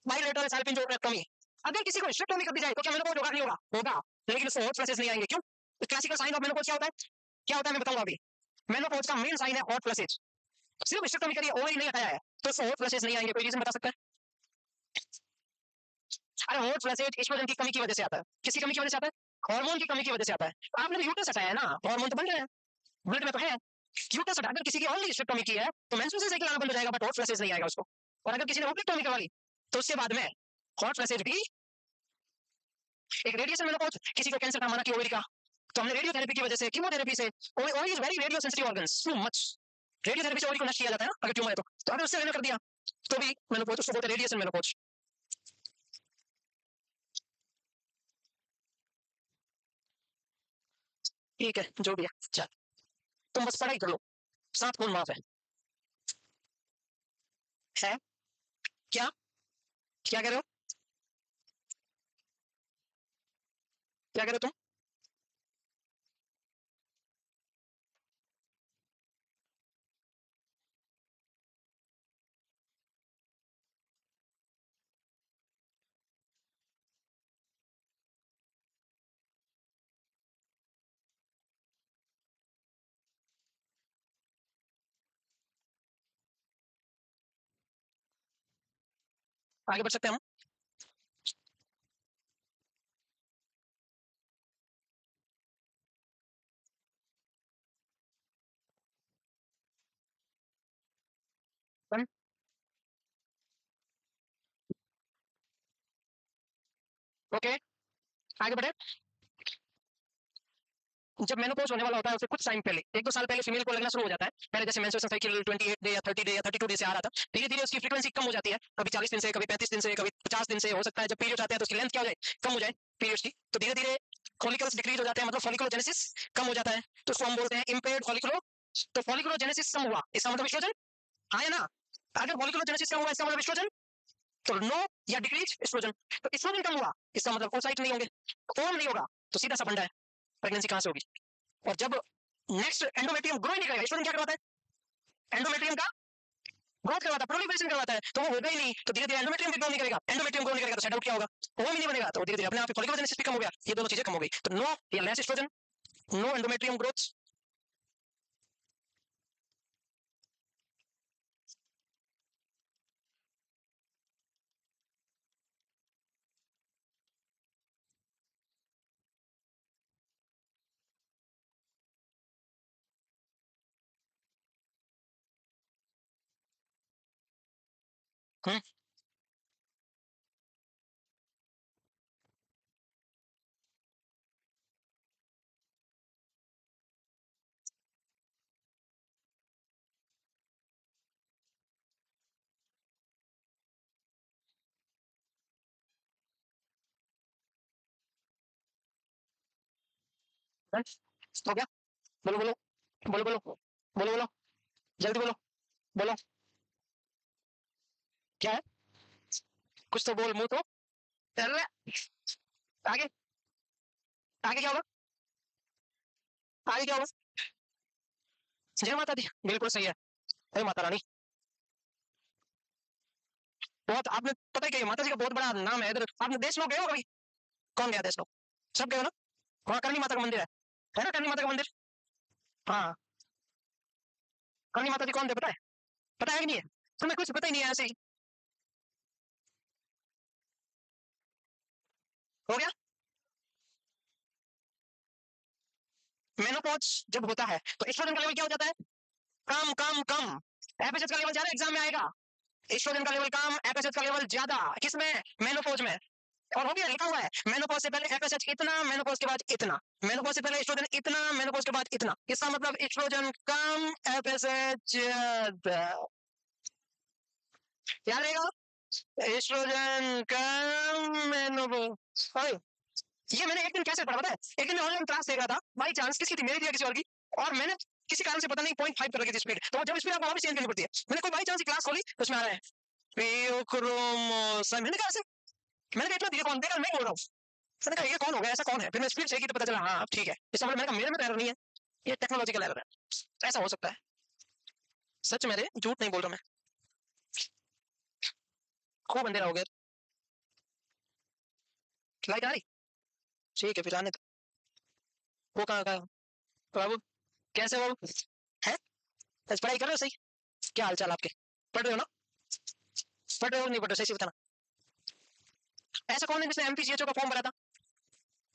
बाइलेटरल सैल्पिंजोरेक्टोमी। अगर किसी को हिस्टेक्टोमी कर दी जाए तो क्या मेनोपॉज होगा, नहीं होगा, होगा, लेकिन उससे हॉट फ्लैशेस नहीं आएंगे, क्यों। क्लासिकल साइन ऑफ मेनोपॉज क्या होता है, क्या होता है मैं बताऊंगा अभी। मेनोपॉज का मेन साइन है हॉट फ्लैशेस, सिर्फ हिस्टेक्टोमी करिए ओवरी नहीं हटाया है तो उससे हॉट फ्लैशेस नहीं आएंगे, कोई रीजन बता सकता है। अरे हॉट फ्लैशेस एस्ट्रोजन की कमी की वजह से आता है, किसी कमी की वजह से आता है, हार्मोन की कमी की वजह से आता है। आपने यूट्रस हटाया है ना, हार्मोन तो बन रहे हैं, ब्लड में तो है। यूट्रस हटाकर किसी की ओनली हिस्टेक्टोमी की है तो मेंस्ट्रुअल साइकिल आना बंद हो जाएगा, बट हॉट फ्लैशेस नहीं आएगा उसको। और अगर किसी ने ओपरेक्टोमी करवा ली तो उसके बाद में हॉट फ्लैशेस भी। एक रेडिएशन मेनोपॉज, किसी को कैंसर था माना कि ओवरी का, तो हमने रेडियोथेरेपी की वजह से, कीमोथेरेपी से, ovary is very radio sensitive organs too much, radiotherapy से ओवरी को नष्ट किया जाता है ना, अगर ट्यूमर है तो अगर उससे रिमूव कर दिया तो भी मेनोपॉज, उसको बोलते हैं रेडिएशन मेनोपॉज। ठीक है जो भी है, चल तुम बस पढ़ाई कर लो, सात खून माफ है क्या, क्या कह रहे हो, क्या कह रहे हो तुम। आगे बढ़ सकते हैं हम। ओके आगे बढ़े। जब मेनोपॉज होने वाला होता है उससे कुछ टाइम पहले, एक दो साल पहले फीमेल को लगना शुरू हो जाता है, पहले जैसे मेंस्ट्रुएशन साइकिल 28 डे या 30 डे या 32 डे से आ रहा था, धीरे धीरे उसकी फ्रीक्वेंसी कम हो जाती है, कभी 40 दिन से, कभी 35 दिन से, कभी 50 दिन से, हो सकता है जब पीरियड आते हैं तो उसकी लेंथ क्या हो जाए, कम हो जाए पीरियड्स की, तो धीरे धीरे फॉलिकल्स डिक्रीज हो जाते हैं, मतलब फॉलिकुलोजेनेसिस कम हो जाता है, तो उसको हम बोलते हैं इम्पेयर्ड फॉलिकुलो। तो फॉलिकुलोजेनेसिस कम हुआ इसका मतलब एस्ट्रोजन आया ना, अगर फॉलिकुलोजेनेसिस कम हुआ इसका मतलब एस्ट्रोजन, तो नो या डिक्रीज एस्ट्रोजन, तो एस्ट्रोजन कम हुआ इसका मतलब oocyte नहीं होंगे, फॉर्म नहीं होगा, तो सीधा सा फंडा है, प्रेगनेंसी कहां से होगी। और जब नेक्स्ट एंडोमेट्रियम ग्रो ही नहीं करेगा, एस्ट्रोजन क्या करवाता है, एंडोमेट्रियम का ग्रोथ करवाता है, प्रोलिफरेशन करवाता है, तो वो होगा ही नहीं, तो धीरे धीरे एंडोमेट्रियम भी ग्रो नहीं करेगा, एंडोमेट्रियम ग्रो नहीं करेगा तो सेट आउट क्या होगा, वो भी नहीं बनेगा, तो धीरे धीरे अपने आप फॉलिकुलोजेनेसिस भी कम हो गया, ये दोनों चीजें कम हो गई, तो नो या less estrogen, no endometrium growth. हम्म हो गया? बोलो बोलो बोलो बोलो बोलो बोलो, जल्दी बोलो बोलो, क्या है? कुछ तो बोल, मुंह तो चल रहा है। आगे, आगे क्या होगा? आगे क्या होगा? जय माता दी, बिल्कुल सही है। जय माता रानी। बहुत आपने पता है कि माता जी का बहुत बड़ा नाम है इधर। आपने देश लोग गए हो कभी? कौन गया देश लोग? सब गए हो ना? वहाँ करनी माता का मंदिर है ना? करनी माता का मंदिर। हाँ, करनी माता जी कौन थे पता है? पता है कि नहीं है? तुम्हें कुछ पता ही नहीं है ऐसे ही? हो गया? मेनोपॉज जब होता है तो एस्ट्रोजन का लेवल क्या हो जाता है? कम कम कम। एफएसएच का लेवल ज्यादा एग्जाम में आएगा। एस्ट्रोजन का लेवल कम, एफएसएच का लेवल ज्यादा। किसमें? मेनोपॉज में। और हो गया, लिखा हुआ है मेनोपॉज से पहले एफएसएच इतना, मेनोपॉज के बाद इतना, मेनोपॉज से पहले एस्ट्रोजन इतना, मेनोपॉज के बाद इतना। इसका मतलब एस्ट्रोजन कम, एफएसएच ज्यादा। याद रहेगा? एस्ट्रोजन कम, मेनोपॉज। ये मैंने एक दिन कैसे पढ़ा पता है? एक दिन मैं ऑनलाइन क्लास देख रहा था, बाई चांस किसकी थी, मेरी थी या किसी और की, और मैंने किसी कारण से पता नहीं 0.5 कर रखी थी स्पीड। तो जब स्पीड आपको वापस चेंज करनी पड़ती है, मैंने कोई बाई चांस की क्लास खोली तो उसमें आ रहा है पियोक्रोमोसाइट। मैंने कहा ऐसे, मैंने कहा इतना धीरे कौन देगा, मैं बोल रहा हूँ। मैंने कहा ये कौन हो गया, ऐसा कौन है? फिर मैं स्पीड चेक की तो पता चला हाँ अब ठीक है। इसका मतलब मैंने कहा मेरे में तो एरर नहीं है, ये टेक्नोलॉजिकल एरर है। ऐसा हो सकता है। सच मेरे, झूठ नहीं बोल रहा मैं। खूब अंधेरा हो गया। लाइट आ रही? ठीक है फिर आने दो। वो कहाँ कहाँ? बाबू कैसे हो बाबू? है? बस पढ़ाई कर रहे हो सही? क्या हाल चाल आपके? पढ़ रहे हो ना? पढ़ रहे हो नहीं पढ़ रहे, सही से बताना। ऐसा कौन है जिसने एमपीसीएचओ का फॉर्म भरा था?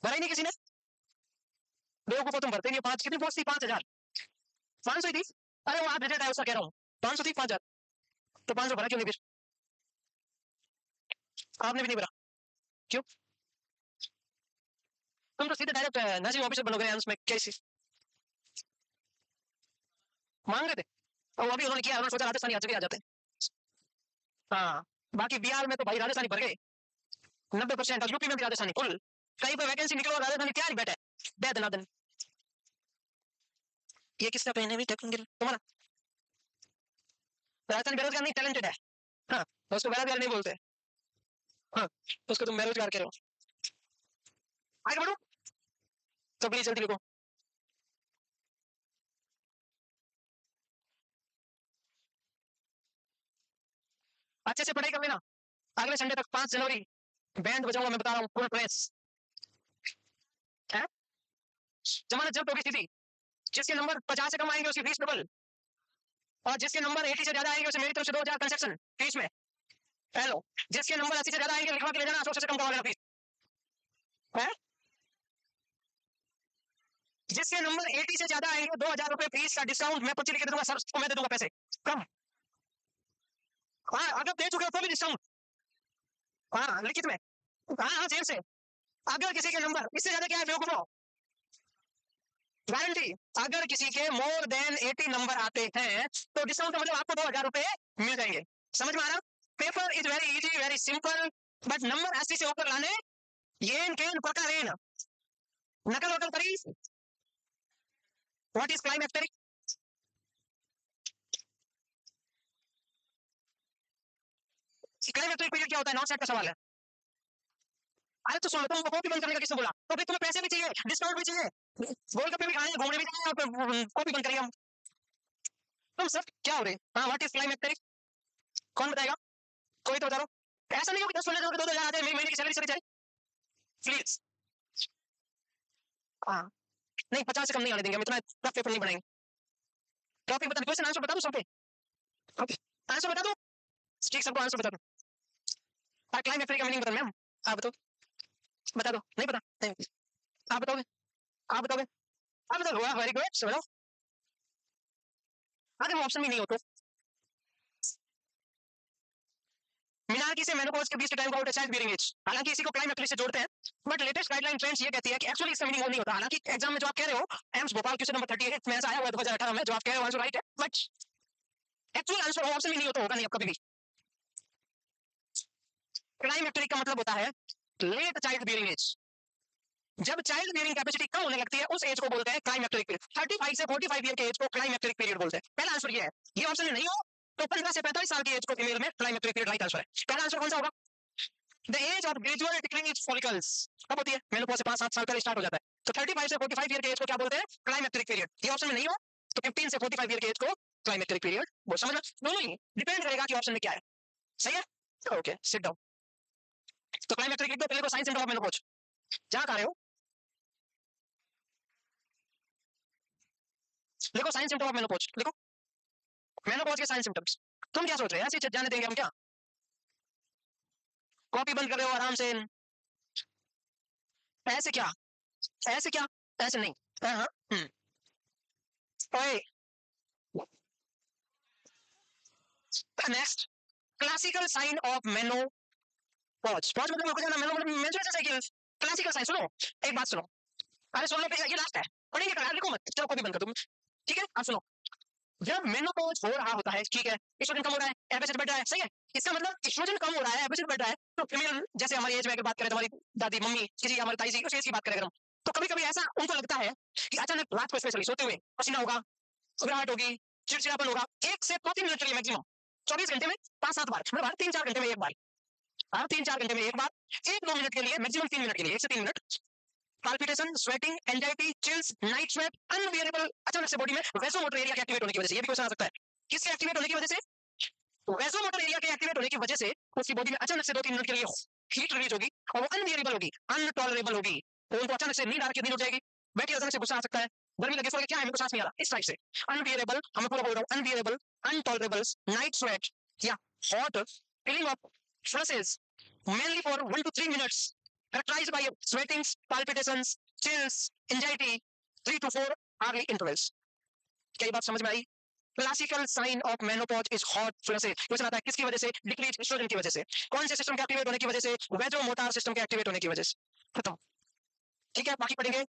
भरा ही नहीं किसी ने? बेवकूफो, तुम भरते नहीं हो। पांच कितनी पोस्ट थी? 5,000? 500 ही थी? अरे वो आप रिजल्ट है उसका कह रहा हूँ। 500 थी? 5,000? तो 500 भरा क्यों नहीं फिर? आपने भी नहीं भरा? क्यों? तुम तो सीधे डायरेक्ट नर्सिंग ऑफिसर बनोगे एम्स में, कैसे? मांग रहे थे? और अभी उन्होंने किया, उन्होंने सोचा राजस्थानी हर जगह आ जाते हैं। हाँ, बाकी बिहार में तो भाई राजस्थानी भर गए 90%, और यूपी में भी राजस्थानी कुल। कहीं पर वैकेंसी निकलो और राजस्थानी तैयार बैठे दे देना दिन। ये किसका पेन है भी? तुम्हारा? राजस्थानी बेरोजगार नहीं, टैलेंटेड है। हाँ, तो उसको बेरोजगार नहीं बोलते। हाँ, तो उसको तुम बेरोजगार कह रहे हो। आगे बढ़ो तो प्लीज जल्दी लिखो। अच्छे से पढ़ाई कर लेना। अगले संडे तक 5 जनवरी बैंड बजाऊंगा, मैं बता रहा हूँ, पूरा प्रेस है। जमानत जब्त होगी स्थिति। जिसके नंबर 50 से कम आएंगे उसकी फीस डबल, और जिसके नंबर 80 से ज्यादा आएंगे उसे मेरी तरफ से 2,000 कंसेक्शन फीस में। हेलो, जिसके नंबर 80 से ज्यादा आएंगे लिखवा के ले जाना, 100 से कम करवा लेना फीस है। जिसके नंबर 80 से ज्यादा आएंगे 2,000 रुपए फीस का डिस्काउंट, मैं पर्ची लिख के दूंगा सर को, मैं दे दूंगा पैसे कम। हाँ, अगर दे चुके हो तो भी डिस्काउंट। हाँ, लिखित में। हाँ हाँ, जेल से। अगर किसी के नंबर इससे ज्यादा, क्या है बेवकूफो, गारंटी। अगर किसी के मोर देन 80 नंबर आते हैं तो डिस्काउंट का मतलब आपको 2,000 रुपए मिल जाएंगे। समझ में आ रहा? Paper is very easy, very simple, but number 80 से ऊपर लाने येन केन पका रेन। नकल वकल करी। What is climacteric? Climacteric period क्या होता है? नॉट सेट का सवाल है। अरे तो सुनो, तुमको कॉपी बंद करने का किसने बोला? तो फिर तुम्हें पैसे भी चाहिए, डिस्काउंट भी चाहिए, गोलगप्पे भी खाने, घूमने भी जाए, और फिर कॉपी बंद करेंगे हम। तुम सब क्या हो रहे? हाँ, व्हाट इज क्लाइमेक्टेरिक? कौन बताएगा? कोई तो बता दो। ऐसा नहीं हो कि 10 सोलह दो 2,000 आ जाए, मेरी महीने की सैलरी चली जाए। प्लीज। हाँ, नहीं 50 से कम नहीं आने देंगे हम, इतना टफ पेपर नहीं बनाएंगे। टॉपिक बता, क्वेश्चन आंसर बता दो सबके। आंसर बता दो, ठीक, सबको आंसर बता दो। क्लाइमेक्टेरिक का मीनिंग बता मैम, आप बताओ, बता दो। नहीं पता? नहीं, आप बताओगे? आप बताओगे? आप बताओ, वाह वेरी गुड, बताओ। अगर वो ऑप्शन भी नहीं हो तो? मिनारकी से मेनोपॉज के बीच के टाइम को आउट चाइल्ड बियरिंग एज, हालांकि इसी को क्लाइमेक्टेरिक से जोड़ते हैं, बट लेटेस्ट गाइडलाइन ट्रेंड्स ये कहती है कि एक्चुअली इसका मीनिंग वो नहीं होता। हालांकि एग्जाम में जो आप कह रहे हो, एम्स भोपाल क्वेश्चन नंबर 38 में ऐसा आया हुआ है 2018 में, जो आप कह रहे हो आंसर राइट है, बट एक्चुअल आंसर वो ऑप्शन भी नहीं होता, होगा नहीं अब कभी भी। क्लाइमेक्टेरिक का मतलब होता है लेट चाइल्ड बियरिंग एज। जब चाइल्ड बियरिंग कैपेसिटी कम होने लगती है उस एज को बोलते हैं क्लाइमेक्टेरिक पीरियड। 35 से 45 ईयर के एज को क्लाइमेक्टेरिक पीरियड बोलते हैं। पहला आंसर ये है। ये ऑप्शन में नहीं हो तो 15 से 45 साल की एज को फीमेल में क्लाइमेक्टेरिक पीरियड राइट आंसर है। पहला आंसर कौन सा होगा? The age of gradual decrease follicles कब होती है? मेनोपॉज से 5-7 साल पहले स्टार्ट हो जाता है। तो 35 से 45 ईयर के एज को क्या बोलते हैं? Climacteric period. ये ऑप्शन में नहीं हो तो 15 से 45 ईयर के एज को क्लाइमेक्टेरिक पीरियड वो समझना। दोनों ही डिपेंड करेगा कि ऑप्शन में क्या है। सही है? Okay sit down. तो क्लाइमेक्टेरिक लिख दो पहले को साइन सिम्टम ऑफ मेनोपॉज। जहां कह रहे हो लिखो साइन सिम्टम ऑफ मेनोपॉज लिखो। मेनोपॉज के साइन सिम्टम्स। तुम क्या सोच रहे हो? ऐसे जाने देंगे हम क्या? कॉपी बंद कर रहे हो आराम से। ऐसे क्या? ऐसे क्या? ऐसे नहीं। हाँ ओए next classical sign of menopause. Pause मतलब रुक जाना। मेनो मतलब मेंस्ट्रुअल साइकिल। क्लासिकल साइन सुनो। एक बात सुनो। अरे सुन लो ये लास्ट है। पढ़ेंगे कल लिखो मत। चलो कॉपी बंद कर दो। ठीक है अब सुनो। जब मेनोपॉज हो रहा होता है ठीक है एस्ट्रोजन कम हो रहा है एफएसएच बढ़ रहा है सही है। इसका मतलब एस्ट्रोजन कम हो रहा है एफएसएच बढ़ रहा है तो फीमेल जैसे हमारी एज में अगर बात करें तो हमारी दादी मम्मी किसी हमारी ताई जी उस एज की बात करें अगर हम तो कभी कभी ऐसा उनको लगता है कि अचानक रात को स्पेशली सोते हुए पसीना होगा घबराहट होगी चिड़चिड़ापन होगा 1 से 2-3 मिनट के लिए मैक्सिमम 24 घंटे में 5-7 बार मतलब हर 3-4 घंटे में एक बार हर 3-4 घंटे में एक बार 1-2 मिनट के लिए मैक्सिमम 3 मिनट के लिए 1 से 3 minute palpitation sweating anxiety chills night sweat unbearable अचानक से बॉडी में वैसोमोटर एरिया के एक्टिवेट होने की वजह से ये भी क्वेश्चन आ सकता है। किसके एक्टिवेट होने की वजह से? वैसोमोटर एरिया के एक्टिवेट होने की वजह से उसकी बॉडी में अचानक से 2-3 मिनट के लिए हीट रिलीज होगी और वो अनबियरेबल होगी अनटॉलरेबल होगी। तो उनको अचानक से नींद आ रही नींद उठ जाएगी बैठी अचानक से गुस्सा आ सकता है गर्मी लगे सो क्या है मेरे को सांस नहीं आ रहा इस टाइप से अनबियरेबल हमें पूरा बोल रहा हूँ अनबियरेबल अनटॉलरेबल नाइट स्वेट या hot feeling of flushes mainly for 1 to 3 minutes characterized by sweatings palpitations chills anxiety 3 to 4 hourly intervals। क्या ये बात समझ में आई? Classical sign of menopause is hot flushes. Question आता है किसकी वजह से? डिक्रीज एस्ट्रोजन की वजह से। कौन से सिस्टम के एक्टिवेट होने की वजह से? वेजोमोटर सिस्टम के एक्टिवेट होने की वजह से। खत्म। ठीक है बाकी पढ़ेंगे